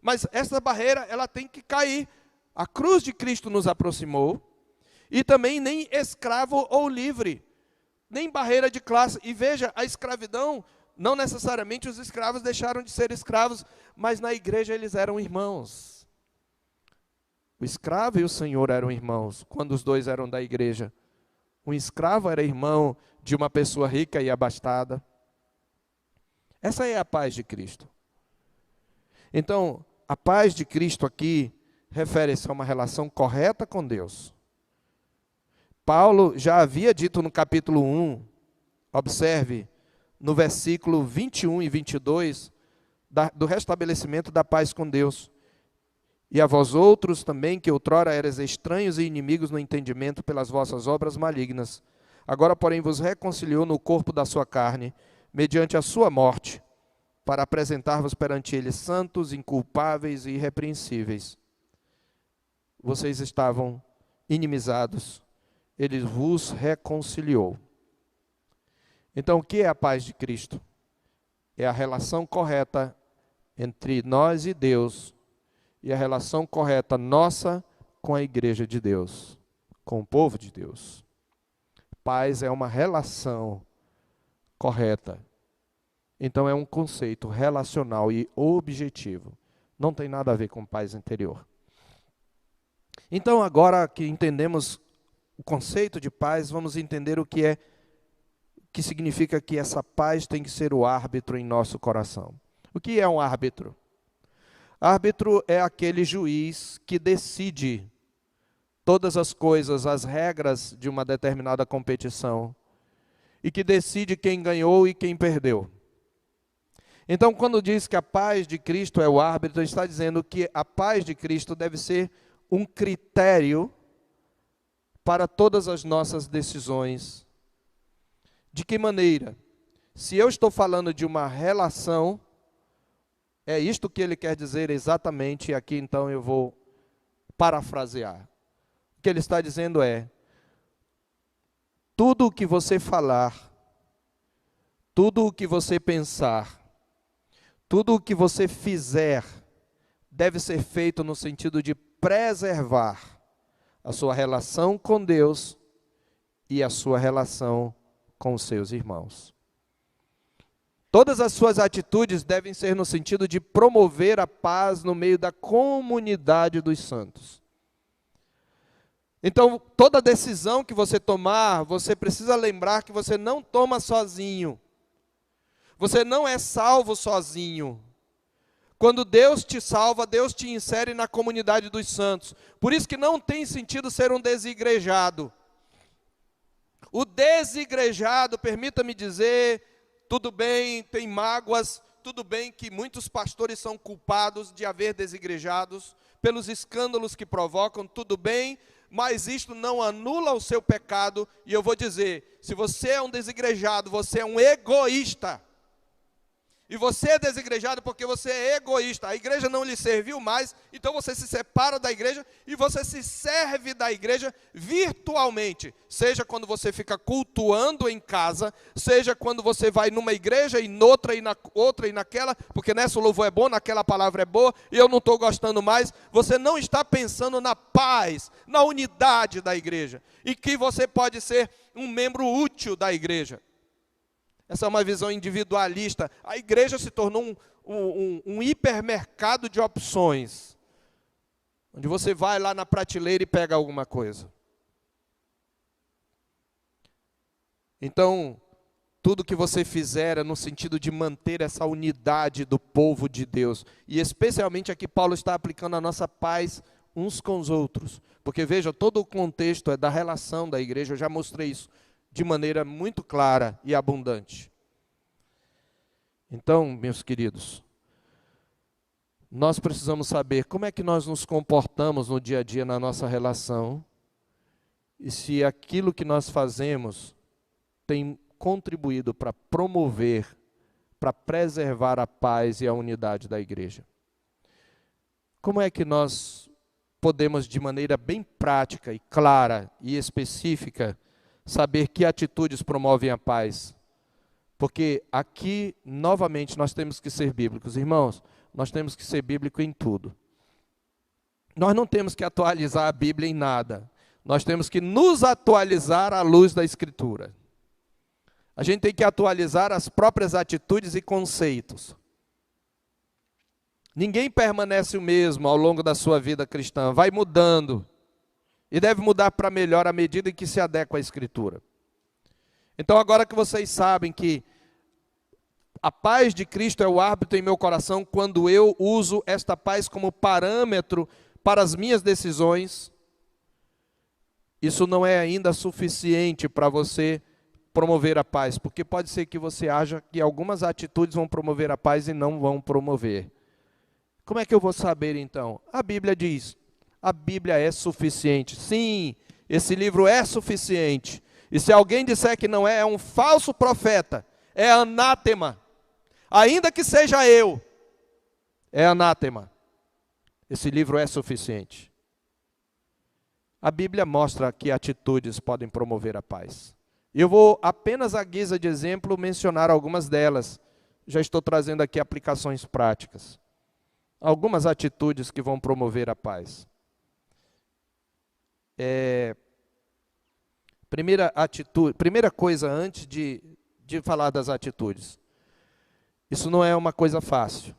Mas essa barreira, ela tem que cair. A cruz de Cristo nos aproximou. E também nem escravo ou livre, nem barreira de classe. E veja, a escravidão, não necessariamente os escravos deixaram de ser escravos, mas na igreja eles eram irmãos. O escravo e o senhor eram irmãos, quando os dois eram da igreja. Um escravo era irmão de uma pessoa rica e abastada. Essa é a paz de Cristo. Então, a paz de Cristo aqui refere-se a uma relação correta com Deus. Paulo já havia dito no capítulo 1, observe, no versículo 21 e 22, do restabelecimento da paz com Deus. E a vós outros também, que outrora erais estranhos e inimigos no entendimento pelas vossas obras malignas, agora, porém, vos reconciliou no corpo da sua carne, mediante a sua morte, para apresentar-vos perante ele santos, inculpáveis e irrepreensíveis. Vocês estavam inimizados, ele vos reconciliou. Então, o que é a paz de Cristo? É a relação correta entre nós e Deus, e a relação correta nossa com a igreja de Deus, com o povo de Deus. Paz é uma relação correta. Então, é um conceito relacional e objetivo. Não tem nada a ver com paz interior. Então, agora que entendemos o conceito de paz, vamos entender o que significa que essa paz tem que ser o árbitro em nosso coração. O que é um árbitro? Árbitro é aquele juiz que decide todas as coisas, as regras de uma determinada competição, e que decide quem ganhou e quem perdeu. Então, quando diz que a paz de Cristo é o árbitro, está dizendo que a paz de Cristo deve ser um critério para todas as nossas decisões. De que maneira? Se eu estou falando de uma relação, é isto que ele quer dizer exatamente, e aqui então eu vou parafrasear. O que ele está dizendo é, tudo o que você falar, tudo o que você pensar, tudo o que você fizer, deve ser feito no sentido de preservar a sua relação com Deus e a sua relação com os seus irmãos. Todas as suas atitudes devem ser no sentido de promover a paz no meio da comunidade dos santos. Então, toda decisão que você tomar, você precisa lembrar que você não toma sozinho. Você não é salvo sozinho. Quando Deus te salva, Deus te insere na comunidade dos santos. Por isso que não tem sentido ser um desigrejado. O desigrejado, permita-me dizer, tudo bem, tem mágoas, tudo bem que muitos pastores são culpados de haver desigrejados, pelos escândalos que provocam, tudo bem, mas isto não anula o seu pecado. E eu vou dizer, se você é um desigrejado, você é um egoísta. E você é desigrejado porque você é egoísta. A igreja não lhe serviu mais, então você se separa da igreja e você se serve da igreja virtualmente. Seja quando você fica cultuando em casa, seja quando você vai numa igreja e noutra e na outra e naquela, porque nessa o louvor é bom, naquela palavra é boa, e eu não estou gostando mais. Você não está pensando na paz, na unidade da igreja, e que você pode ser um membro útil da igreja. Essa é uma visão individualista. A igreja se tornou um hipermercado de opções, onde você vai lá na prateleira e pega alguma coisa. Então, tudo que você fizer é no sentido de manter essa unidade do povo de Deus. E especialmente aqui Paulo está aplicando a nossa paz uns com os outros. Porque veja, todo o contexto é da relação da igreja, eu já mostrei isso de maneira muito clara e abundante. Então, meus queridos, nós precisamos saber como é que nós nos comportamos no dia a dia na nossa relação e se aquilo que nós fazemos tem contribuído para promover, para preservar a paz e a unidade da igreja. Como é que nós podemos, de maneira bem prática e clara e específica, saber que atitudes promovem a paz? Porque aqui, novamente, nós temos que ser bíblicos. Irmãos, nós temos que ser bíblicos em tudo. Nós não temos que atualizar a Bíblia em nada. Nós temos que nos atualizar à luz da Escritura. A gente tem que atualizar as próprias atitudes e conceitos. Ninguém permanece o mesmo ao longo da sua vida cristã. Vai mudando. E deve mudar para melhor à medida em que se adequa à Escritura. Então, agora que vocês sabem que a paz de Cristo é o árbitro em meu coração, quando eu uso esta paz como parâmetro para as minhas decisões, isso não é ainda suficiente para você promover a paz, porque pode ser que você ache que algumas atitudes vão promover a paz e não vão promover. Como é que eu vou saber então? A Bíblia diz, a Bíblia é suficiente. Sim, esse livro é suficiente. E se alguém disser que não é, é um falso profeta, é anátema. Ainda que seja eu, é anátema. Esse livro é suficiente. A Bíblia mostra que atitudes podem promover a paz. Eu vou apenas à guisa de exemplo mencionar algumas delas. Já estou trazendo aqui aplicações práticas. Algumas atitudes que vão promover a paz. Primeira coisa antes de falar das atitudes. Isso não é uma coisa fácil.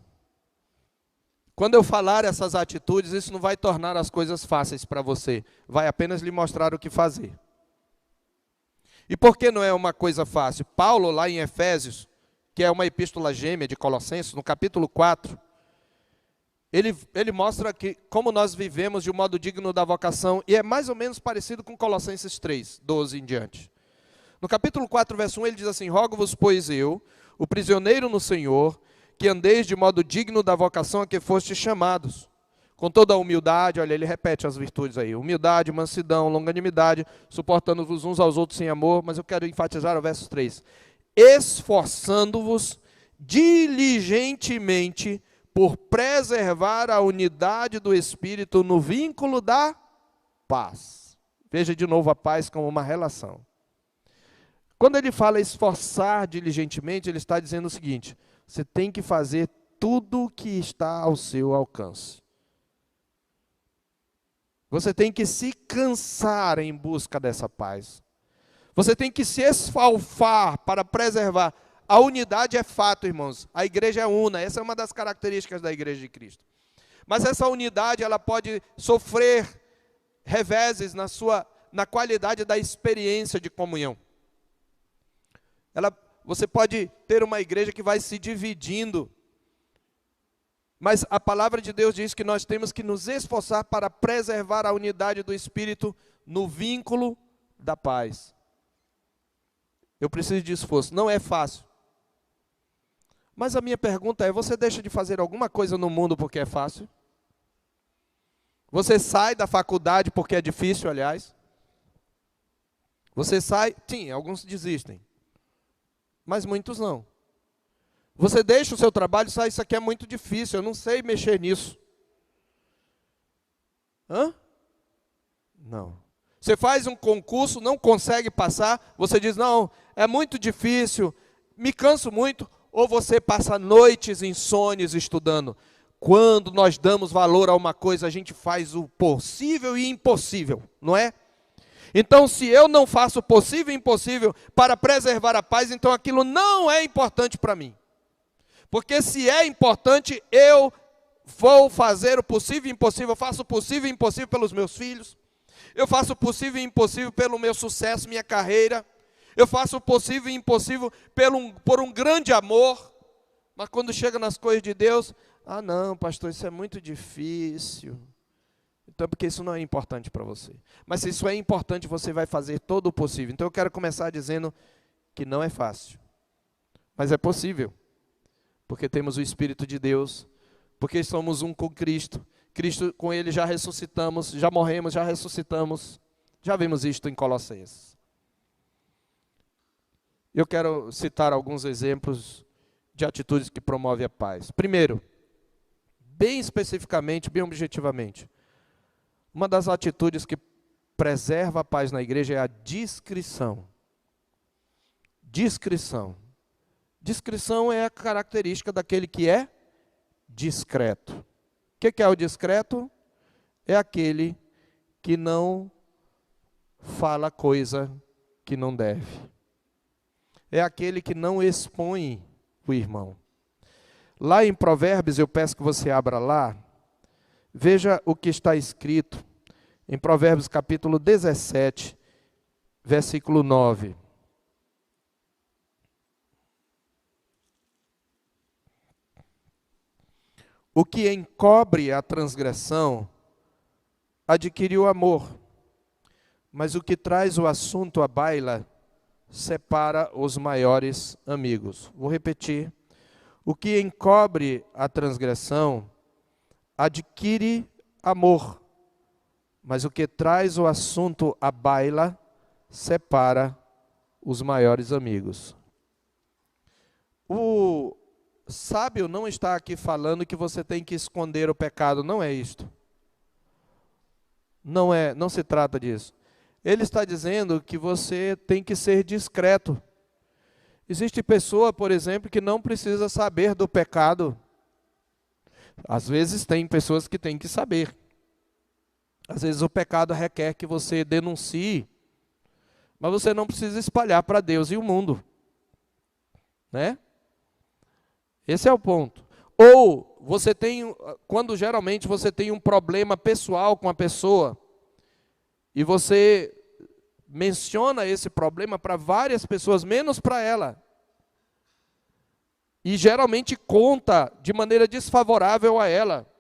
Quando eu falar essas atitudes, isso não vai tornar as coisas fáceis para você. Vai apenas lhe mostrar o que fazer. E por que não é uma coisa fácil? Paulo, lá em Efésios, que é uma epístola gêmea de Colossenses, no capítulo 4, ele mostra que como nós vivemos de um modo digno da vocação, e é mais ou menos parecido com Colossenses 3, 12 em diante. No capítulo 4, verso 1, ele diz assim: rogo-vos, pois eu, o prisioneiro no Senhor, que andeis de modo digno da vocação a que fostes chamados, com toda a humildade. Olha, ele repete as virtudes aí: humildade, mansidão, longanimidade, suportando-vos uns aos outros sem amor. Mas eu quero enfatizar o verso 3. Esforçando-vos diligentemente por preservar a unidade do Espírito no vínculo da paz. Veja de novo a paz como uma relação. Quando ele fala esforçar diligentemente, ele está dizendo o seguinte: você tem que fazer tudo o que está ao seu alcance. Você tem que se cansar em busca dessa paz. Você tem que se esfalfar para preservar. A unidade é fato, irmãos. A igreja é una. Essa é uma das características da igreja de Cristo. Mas essa unidade, ela pode sofrer reveses na qualidade da experiência de comunhão. Você pode ter uma igreja que vai se dividindo. Mas a palavra de Deus diz que nós temos que nos esforçar para preservar a unidade do Espírito no vínculo da paz. Eu preciso de esforço. Não é fácil. Mas a minha pergunta é: você deixa de fazer alguma coisa no mundo porque é fácil? Você sai da faculdade porque é difícil, aliás. Você sai, sim, alguns desistem, mas muitos não. Você deixa o seu trabalho e sai, isso aqui é muito difícil, eu não sei mexer nisso. Hã? Não. Você faz um concurso, não consegue passar, você diz, não, é muito difícil, me canso muito, ou você passa noites insônias estudando. Quando nós damos valor a uma coisa, a gente faz o possível e impossível, não é? Então, se eu não faço o possível e impossível para preservar a paz, então aquilo não é importante para mim. Porque se é importante, eu vou fazer o possível e impossível, eu faço o possível e impossível pelos meus filhos, eu faço o possível e impossível pelo meu sucesso, minha carreira, eu faço o possível e impossível por um grande amor, mas quando chega nas coisas de Deus, ah não, pastor, isso é muito difícil. Então, porque isso não é importante para você. Mas se isso é importante, você vai fazer todo o possível. Então, eu quero começar dizendo que não é fácil, mas é possível. Porque temos o Espírito de Deus, porque somos um com Cristo. Cristo, com Ele já ressuscitamos, já morremos, já ressuscitamos. Já vimos isto em Colossenses. Eu quero citar alguns exemplos de atitudes que promovem a paz. Primeiro, bem especificamente, bem objetivamente, uma das atitudes que preserva a paz na igreja é a discrição. Discrição. Discrição é a característica daquele que é discreto. O que é o discreto? É aquele que não fala coisa que não deve. É aquele que não expõe o irmão. Lá em Provérbios, eu peço que você abra lá, veja o que está escrito em Provérbios capítulo 17, versículo 9. O que encobre a transgressão adquire o amor, mas o que traz o assunto à baila separa os maiores amigos. Vou repetir. O que encobre a transgressão adquire amor, mas o que traz o assunto à baila separa os maiores amigos. O sábio não está aqui falando que você tem que esconder o pecado, não é isto. Não se trata disso. Ele está dizendo que você tem que ser discreto. Existe pessoa, por exemplo, que não precisa saber do pecado. Às vezes tem pessoas que têm que saber. Às vezes o pecado requer que você denuncie, mas você não precisa espalhar para Deus e o mundo. Né? Esse é o ponto. Ou você tem, quando geralmente você tem um problema pessoal com a pessoa, e você menciona esse problema para várias pessoas, menos para ela. E geralmente conta de maneira desfavorável a ela.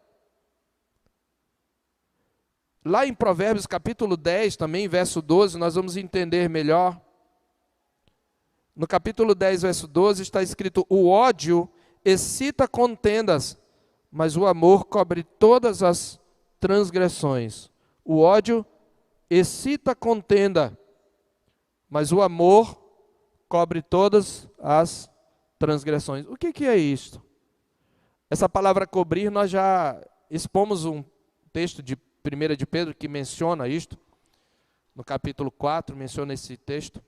Lá em Provérbios capítulo 10, também, verso 12, nós vamos entender melhor. No capítulo 10, verso 12, está escrito: o ódio excita contendas, mas o amor cobre todas as transgressões. O ódio excita contenda, mas o amor cobre todas as transgressões. O que é isto? Essa palavra cobrir, nós já expomos um texto de 1 de Pedro que menciona isto. No capítulo 4, menciona esse texto.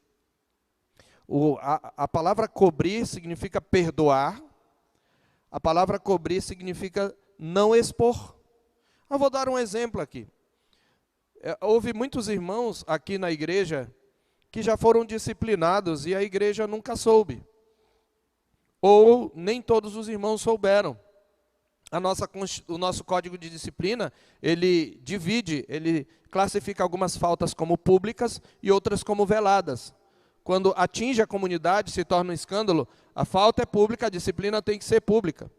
A palavra cobrir significa perdoar. A palavra cobrir significa não expor. Eu vou dar um exemplo aqui. Houve muitos irmãos aqui na igreja que já foram disciplinados e a igreja nunca soube. Ou nem todos os irmãos souberam. O nosso código de disciplina, ele divide, ele classifica algumas faltas como públicas e outras como veladas. Quando atinge a comunidade, se torna um escândalo, a falta é pública, a disciplina tem que ser pública.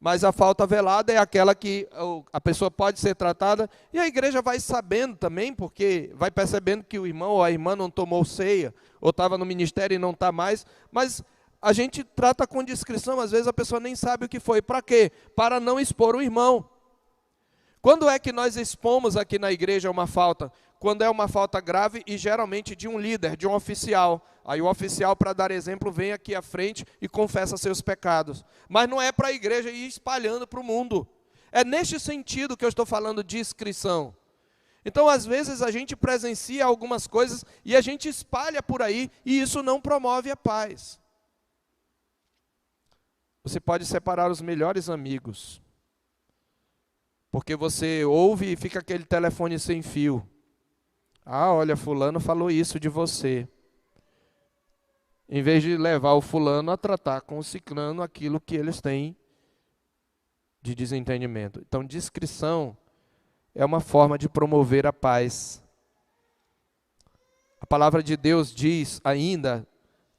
Mas a falta velada é aquela que a pessoa pode ser tratada, e a igreja vai sabendo também, porque vai percebendo que o irmão ou a irmã não tomou ceia, ou estava no ministério e não está mais, mas a gente trata com discrição, às vezes a pessoa nem sabe o que foi. Para quê? Para não expor o irmão. Quando é que nós expomos aqui na igreja uma falta? Quando é uma falta grave e geralmente de um líder, de um oficial. Aí o oficial, para dar exemplo, vem aqui à frente e confessa seus pecados. Mas não é para a igreja ir espalhando para o mundo. É neste sentido que eu estou falando de discrição. Então, às vezes, a gente presencia algumas coisas e a gente espalha por aí e isso não promove a paz. Você pode separar os melhores amigos. Porque você ouve e fica aquele telefone sem fio. Ah, olha, fulano falou isso de você. Em vez de levar o fulano a tratar com o ciclano aquilo que eles têm de desentendimento. Então, discrição é uma forma de promover a paz. A palavra de Deus diz ainda,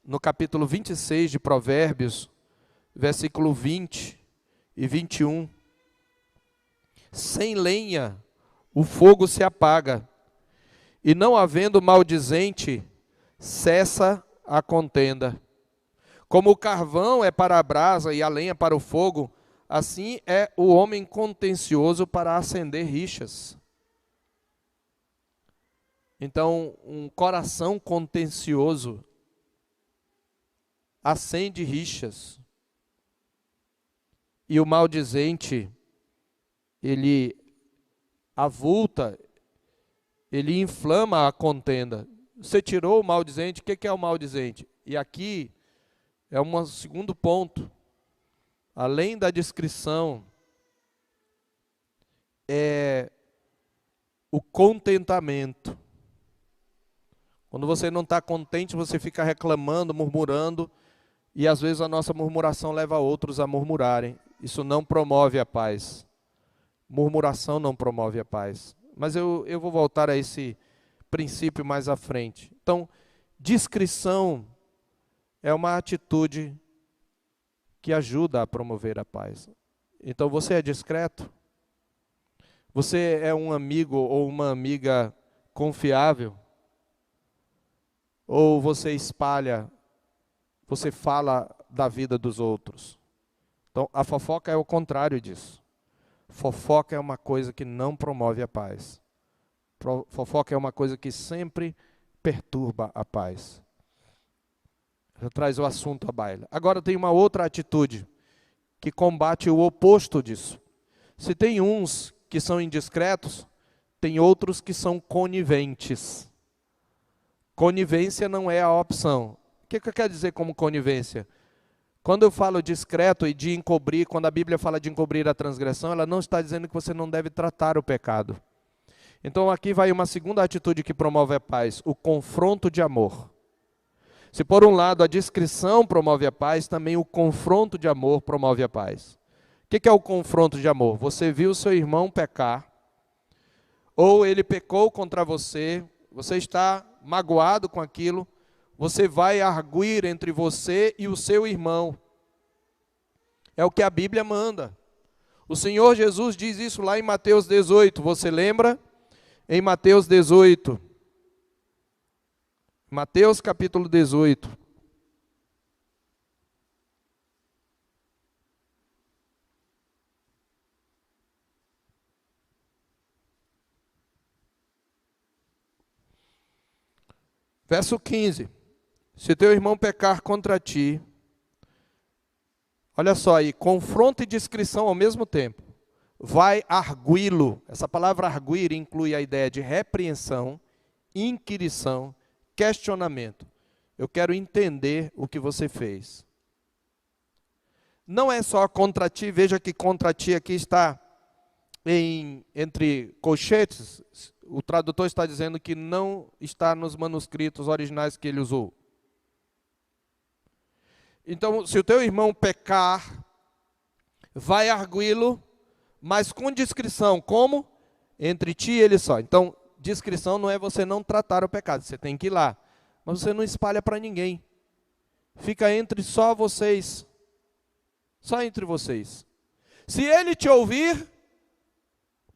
no capítulo 26 de Provérbios, versículo 20 e 21, sem lenha o fogo se apaga, e não havendo maldizente, cessa a contenda. Como o carvão é para a brasa e a lenha para o fogo, assim é o homem contencioso para acender rixas. Então, um coração contencioso acende rixas. E o maldizente, ele avulta, ele inflama a contenda. Você tirou o maldizente, o que é o maldizente? E aqui é um segundo ponto. Além da discrição, é o contentamento. Quando você não está contente, você fica reclamando, murmurando, e às vezes a nossa murmuração leva outros a murmurarem. Isso não promove a paz. Murmuração não promove a paz. Mas eu vou voltar a esse princípio mais à frente. Então, discrição é uma atitude que ajuda a promover a paz. Então, você é discreto? Você é um amigo ou uma amiga confiável? Ou você espalha, você fala da vida dos outros? Então, a fofoca é o contrário disso. Fofoca é uma coisa que não promove a paz. Fofoca é uma coisa que sempre perturba a paz. Traz o assunto à baila. Agora tem uma outra atitude que combate o oposto disso. Se tem uns que são indiscretos, tem outros que são coniventes. Conivência não é a opção. O que eu quero dizer como conivência? Quando eu falo discreto e de encobrir, quando a Bíblia fala de encobrir a transgressão, ela não está dizendo que você não deve tratar o pecado. Então aqui vai uma segunda atitude que promove a paz, o confronto de amor. Se por um lado a discrição promove a paz, também o confronto de amor promove a paz. O que é o confronto de amor? Você viu seu irmão pecar, ou ele pecou contra você, você está magoado com aquilo, você vai arguir entre você e o seu irmão. É o que a Bíblia manda. O Senhor Jesus diz isso lá em Mateus 18, você lembra? Em Mateus 18. Mateus capítulo 18. Verso 15. Se teu irmão pecar contra ti, olha só aí, confronto e discrição ao mesmo tempo. Vai arguí-lo. Essa palavra arguir inclui a ideia de repreensão, inquirição, questionamento. Eu quero entender o que você fez. Não é só contra ti, veja que contra ti aqui está entre colchetes. O tradutor está dizendo que não está nos manuscritos originais que ele usou. Então, se o teu irmão pecar, vai arguí-lo, mas com discrição. Como? Entre ti e ele só. Então, discrição não é você não tratar o pecado, você tem que ir lá. Mas você não espalha para ninguém. Fica entre só vocês. Só entre vocês. Se ele te ouvir,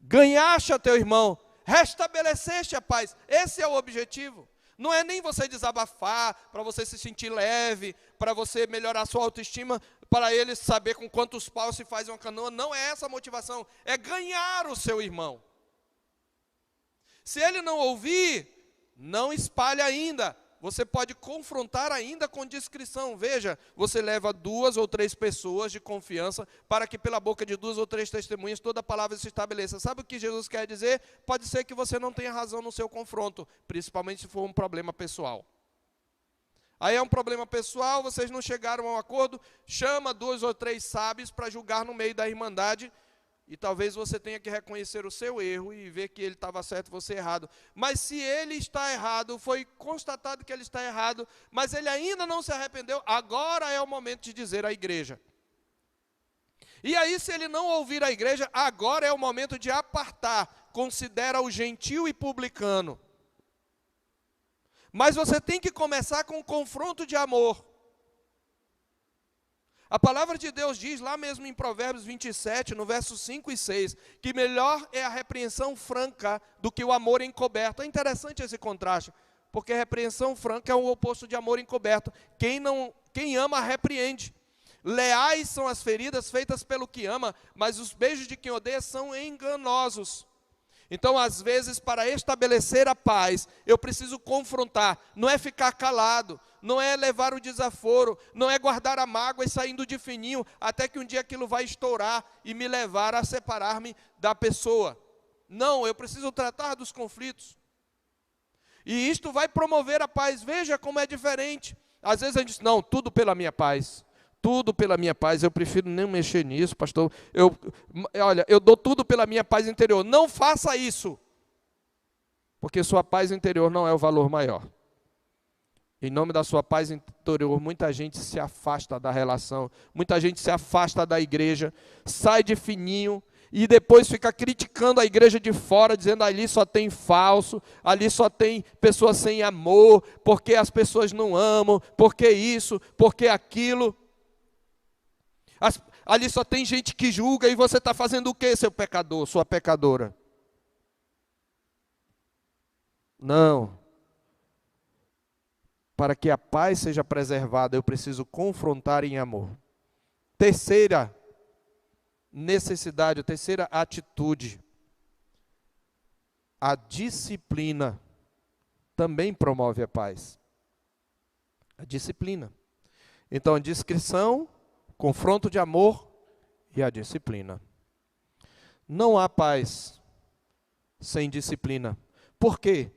ganhaste a teu irmão, restabeleceste a paz. Esse é o objetivo. Não é nem você desabafar, para você se sentir leve, para você melhorar a sua autoestima, para ele saber com quantos paus se faz uma canoa. Não é essa a motivação, é ganhar o seu irmão. Se ele não ouvir, não espalhe ainda. Você pode confrontar ainda com discrição. Veja, você leva 2 ou 3 pessoas de confiança para que pela boca de 2 ou 3 testemunhas toda a palavra se estabeleça. Sabe o que Jesus quer dizer? Pode ser que você não tenha razão no seu confronto, principalmente se for um problema pessoal. Aí é um problema pessoal, vocês não chegaram a um acordo, chama 2 ou 3 sábios para julgar no meio da irmandade. E talvez você tenha que reconhecer o seu erro e ver que ele estava certo e você errado. Mas se ele está errado, foi constatado que ele está errado, mas ele ainda não se arrependeu, agora é o momento de dizer à igreja. E aí, se ele não ouvir a igreja, agora é o momento de apartar. Considera o gentil e publicano. Mas você tem que começar com um confronto de amor. A palavra de Deus diz, lá mesmo em Provérbios 27, no versos 5 e 6, que melhor é a repreensão franca do que o amor encoberto. É interessante esse contraste, porque a repreensão franca é o oposto de amor encoberto. Quem ama, repreende. Leais são as feridas feitas pelo que ama, mas os beijos de quem odeia são enganosos. Então, às vezes, para estabelecer a paz, eu preciso confrontar, não é ficar calado, não é levar o desaforo, não é guardar a mágoa e saindo de fininho, até que um dia aquilo vai estourar e me levar a separar-me da pessoa. Não, eu preciso tratar dos conflitos. E isto vai promover a paz. Veja como é diferente. Às vezes a gente diz, não, tudo pela minha paz. Tudo pela minha paz, eu prefiro nem mexer nisso, pastor. Olha, eu dou tudo pela minha paz interior. Não faça isso, porque sua paz interior não é o valor maior. Em nome da sua paz interior, muita gente se afasta da relação, muita gente se afasta da igreja, sai de fininho e depois fica criticando a igreja de fora, dizendo ali só tem falso, ali só tem pessoas sem amor, porque as pessoas não amam, porque isso, porque aquilo. Ali só tem gente que julga e você está fazendo o quê, seu pecador, sua pecadora? Não. Para que a paz seja preservada, eu preciso confrontar em amor. Terceira necessidade, terceira atitude. A disciplina também promove a paz. A disciplina. Então, a discrição, confronto de amor e a disciplina. Não há paz sem disciplina. Por quê?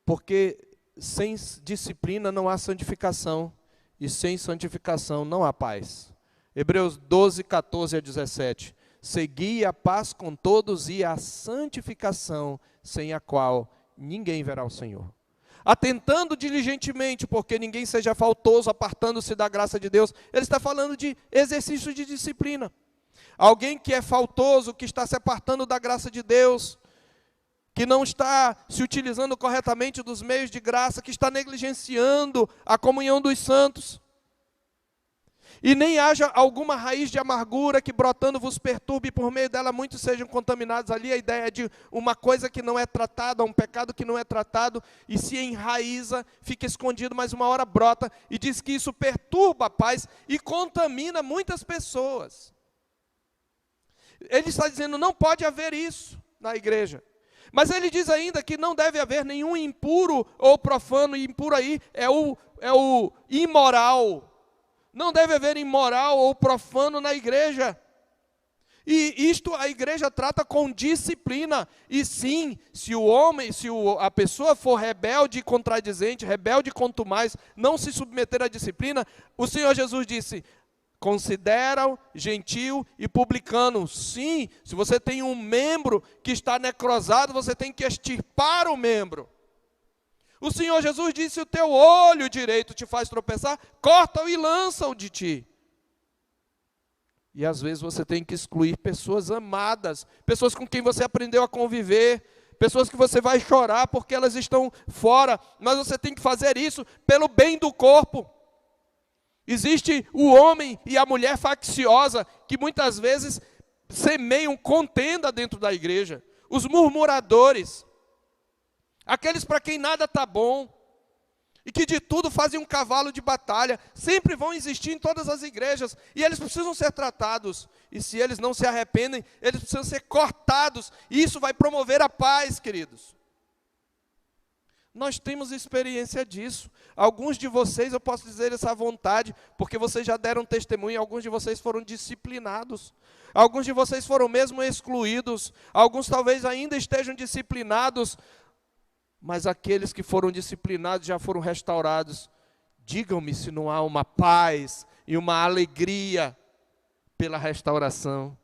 Porque sem disciplina não há santificação, e sem santificação não há paz. Hebreus 12, 14 a 17. Segui a paz com todos e a santificação, sem a qual ninguém verá o Senhor. Atentando diligentemente, porque ninguém seja faltoso, apartando-se da graça de Deus. Ele está falando de exercício de disciplina. Alguém que é faltoso, que está se apartando da graça de Deus, que não está se utilizando corretamente dos meios de graça, que está negligenciando a comunhão dos santos. E nem haja alguma raiz de amargura que brotando vos perturbe, e por meio dela muitos sejam contaminados. Ali a ideia é de uma coisa que não é tratada, um pecado que não é tratado, e se enraiza, fica escondido, mas uma hora brota, e diz que isso perturba a paz e contamina muitas pessoas. Ele está dizendo, não pode haver isso na igreja. Mas ele diz ainda que não deve haver nenhum impuro ou profano, e impuro aí é o imoral. Não deve haver imoral ou profano na igreja. E isto a igreja trata com disciplina. E sim, se a pessoa for rebelde e contradizente, rebelde quanto mais, não se submeter à disciplina, o Senhor Jesus disse, consideram gentil e publicano. Sim, se você tem um membro que está necrosado, você tem que extirpar o membro. O Senhor Jesus disse, o teu olho direito te faz tropeçar, corta-o e lança-o de ti. E às vezes você tem que excluir pessoas amadas, pessoas com quem você aprendeu a conviver, pessoas que você vai chorar porque elas estão fora, mas você tem que fazer isso pelo bem do corpo. Existe o homem e a mulher facciosa, que muitas vezes semeiam contenda dentro da igreja. Os murmuradores, aqueles para quem nada está bom, e que de tudo fazem um cavalo de batalha, sempre vão existir em todas as igrejas, e eles precisam ser tratados, e se eles não se arrependem, eles precisam ser cortados, e isso vai promover a paz, queridos. Nós temos experiência disso. Alguns de vocês, eu posso dizer essa vontade, porque vocês já deram testemunho, alguns de vocês foram disciplinados, alguns de vocês foram mesmo excluídos, alguns talvez ainda estejam disciplinados, mas aqueles que foram disciplinados já foram restaurados. Digam-me se não há uma paz e uma alegria pela restauração.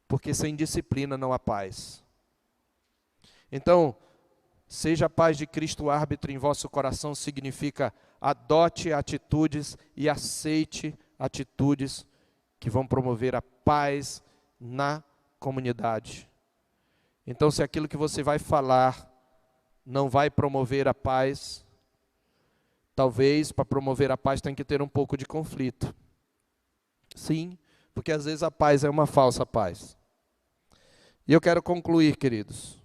Porque sem disciplina não há paz. Então, seja a paz de Cristo árbitro em vosso coração, significa adote atitudes e aceite atitudes que vão promover a paz na comunidade. Então, se aquilo que você vai falar não vai promover a paz, talvez para promover a paz tem que ter um pouco de conflito. Sim, porque às vezes a paz é uma falsa paz. E eu quero concluir, queridos.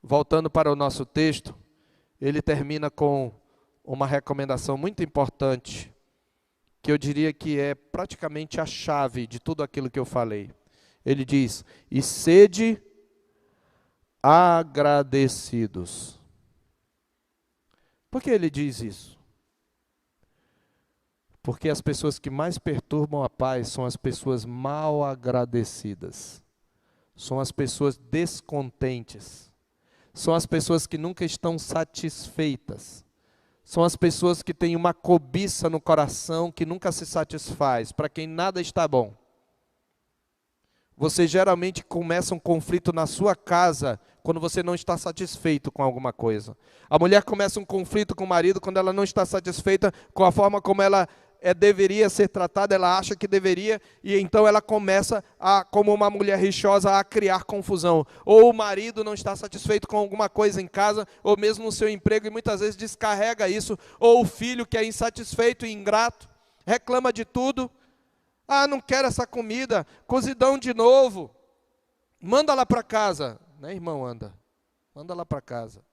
Voltando para o nosso texto, ele termina com uma recomendação muito importante, que eu diria que é praticamente a chave de tudo aquilo que eu falei. Ele diz: e sede agradecidos. Por que ele diz isso? Porque as pessoas que mais perturbam a paz são as pessoas mal agradecidas. São as pessoas descontentes. São as pessoas que nunca estão satisfeitas. São as pessoas que têm uma cobiça no coração que nunca se satisfaz, para quem nada está bom. Você geralmente começa um conflito na sua casa quando você não está satisfeito com alguma coisa. A mulher começa um conflito com o marido quando ela não está satisfeita com a forma como ela deveria ser tratada, ela acha que deveria, e então ela começa, como uma mulher rixosa, a criar confusão. Ou o marido não está satisfeito com alguma coisa em casa, ou mesmo no seu emprego, e muitas vezes descarrega isso. Ou o filho que é insatisfeito e ingrato, reclama de tudo. Ah, não quero essa comida, cozidão de novo. Manda lá para casa. Né, irmão, manda lá para casa.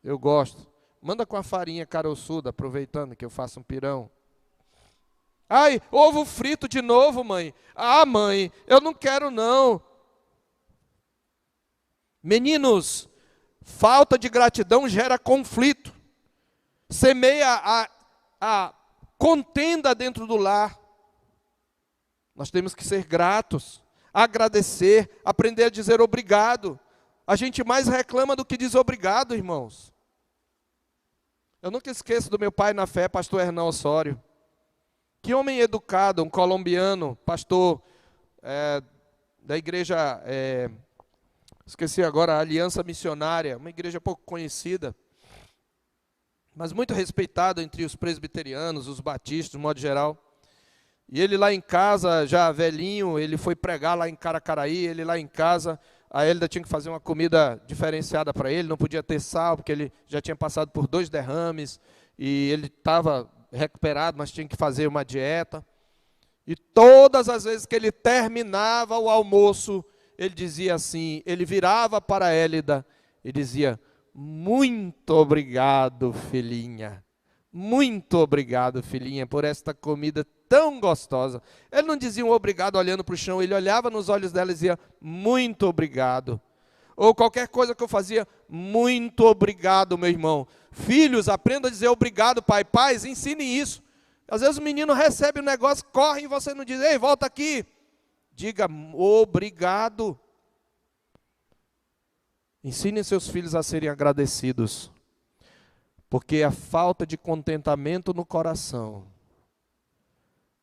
Eu gosto. Manda com a farinha caroçuda, aproveitando que eu faço um pirão. Ai, ovo frito de novo, mãe. Ah, mãe, eu não quero não. Meninos, falta de gratidão gera conflito. Semeia a contenda dentro do lar. Nós temos que ser gratos, agradecer, aprender a dizer obrigado. A gente mais reclama do que diz obrigado, irmãos. Eu nunca esqueço do meu pai na fé, pastor Hernão Osório. Que homem educado, um colombiano, pastor da igreja, esqueci agora, a Aliança Missionária, uma igreja pouco conhecida, mas muito respeitado entre os presbiterianos, os batistas, de modo geral. E ele lá em casa, já velhinho, ele foi pregar lá em Caracaraí, ele lá em casa, a Hélida tinha que fazer uma comida diferenciada para ele, não podia ter sal, porque ele já tinha passado por 2 derrames, e ele estava recuperado, mas tinha que fazer uma dieta. E todas as vezes que ele terminava o almoço, ele dizia assim, ele virava para a Hélida e dizia: muito obrigado, filhinha. Muito obrigado, filhinha, por esta comida tão gostosa. Ele não dizia um obrigado olhando para o chão, ele olhava nos olhos dela e dizia: muito obrigado. Ou qualquer coisa que eu fazia: muito obrigado, meu irmão. Filhos, aprenda a dizer obrigado, pai. Pais, ensine isso. Às vezes o menino recebe um negócio, corre e você não diz: ei, volta aqui. Diga obrigado. Ensine seus filhos a serem agradecidos. Porque a falta de contentamento no coração.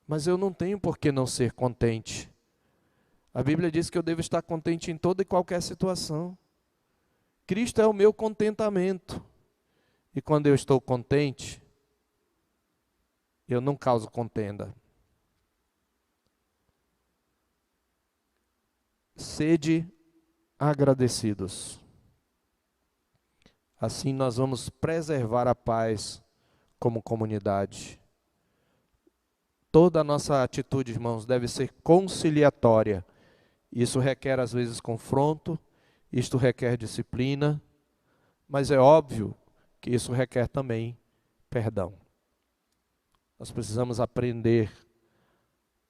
Mas eu não tenho por que não ser contente. A Bíblia diz que eu devo estar contente em toda e qualquer situação. Cristo é o meu contentamento. E quando eu estou contente, eu não causo contenda. Sede agradecidos. Assim nós vamos preservar a paz como comunidade. Toda a nossa atitude, irmãos, deve ser conciliatória. Isso requer, às vezes, confronto, isto requer disciplina, mas é óbvio que isso requer também perdão. Nós precisamos aprender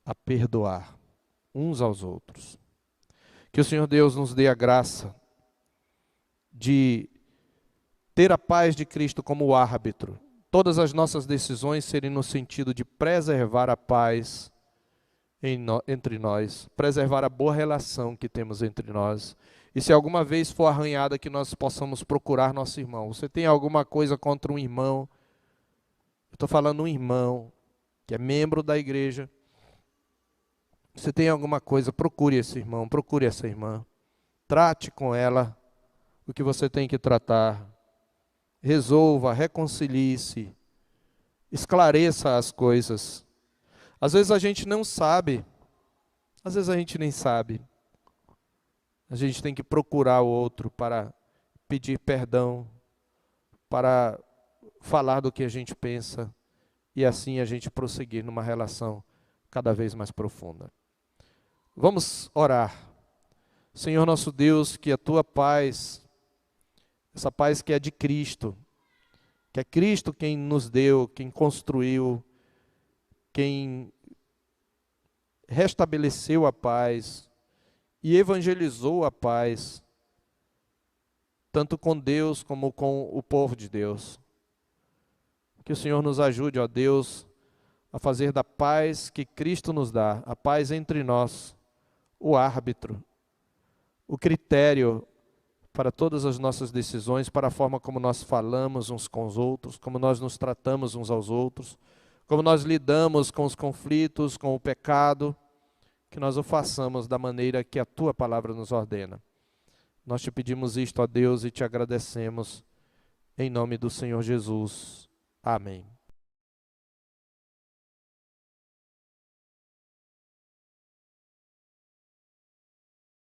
a perdoar uns aos outros. Que o Senhor Deus nos dê a graça de ter a paz de Cristo como árbitro. Todas as nossas decisões serem no sentido de preservar a paz entre nós, preservar a boa relação que temos entre nós. E se alguma vez for arranhada, que nós possamos procurar nosso irmão. Você tem alguma coisa contra um irmão? Eu estou falando um irmão que é membro da igreja. Você tem alguma coisa, procure esse irmão, procure essa irmã. Trate com ela o que você tem que tratar. Resolva, reconcilie-se, esclareça as coisas. Às vezes a gente não sabe, às vezes a gente nem sabe. A gente tem que procurar o outro para pedir perdão, para falar do que a gente pensa, e assim a gente prosseguir numa relação cada vez mais profunda. Vamos orar. Senhor nosso Deus, que a tua paz, essa paz que é de Cristo, que é Cristo quem nos deu, quem construiu, quem restabeleceu a paz e evangelizou a paz, tanto com Deus como com o povo de Deus. Que o Senhor nos ajude, ó Deus, a fazer da paz que Cristo nos dá, a paz entre nós, o árbitro, o critério para todas as nossas decisões, para a forma como nós falamos uns com os outros, como nós nos tratamos uns aos outros, como nós lidamos com os conflitos, com o pecado, que nós o façamos da maneira que a tua palavra nos ordena. Nós te pedimos isto, ó Deus, e te agradecemos, em nome do Senhor Jesus. Amém.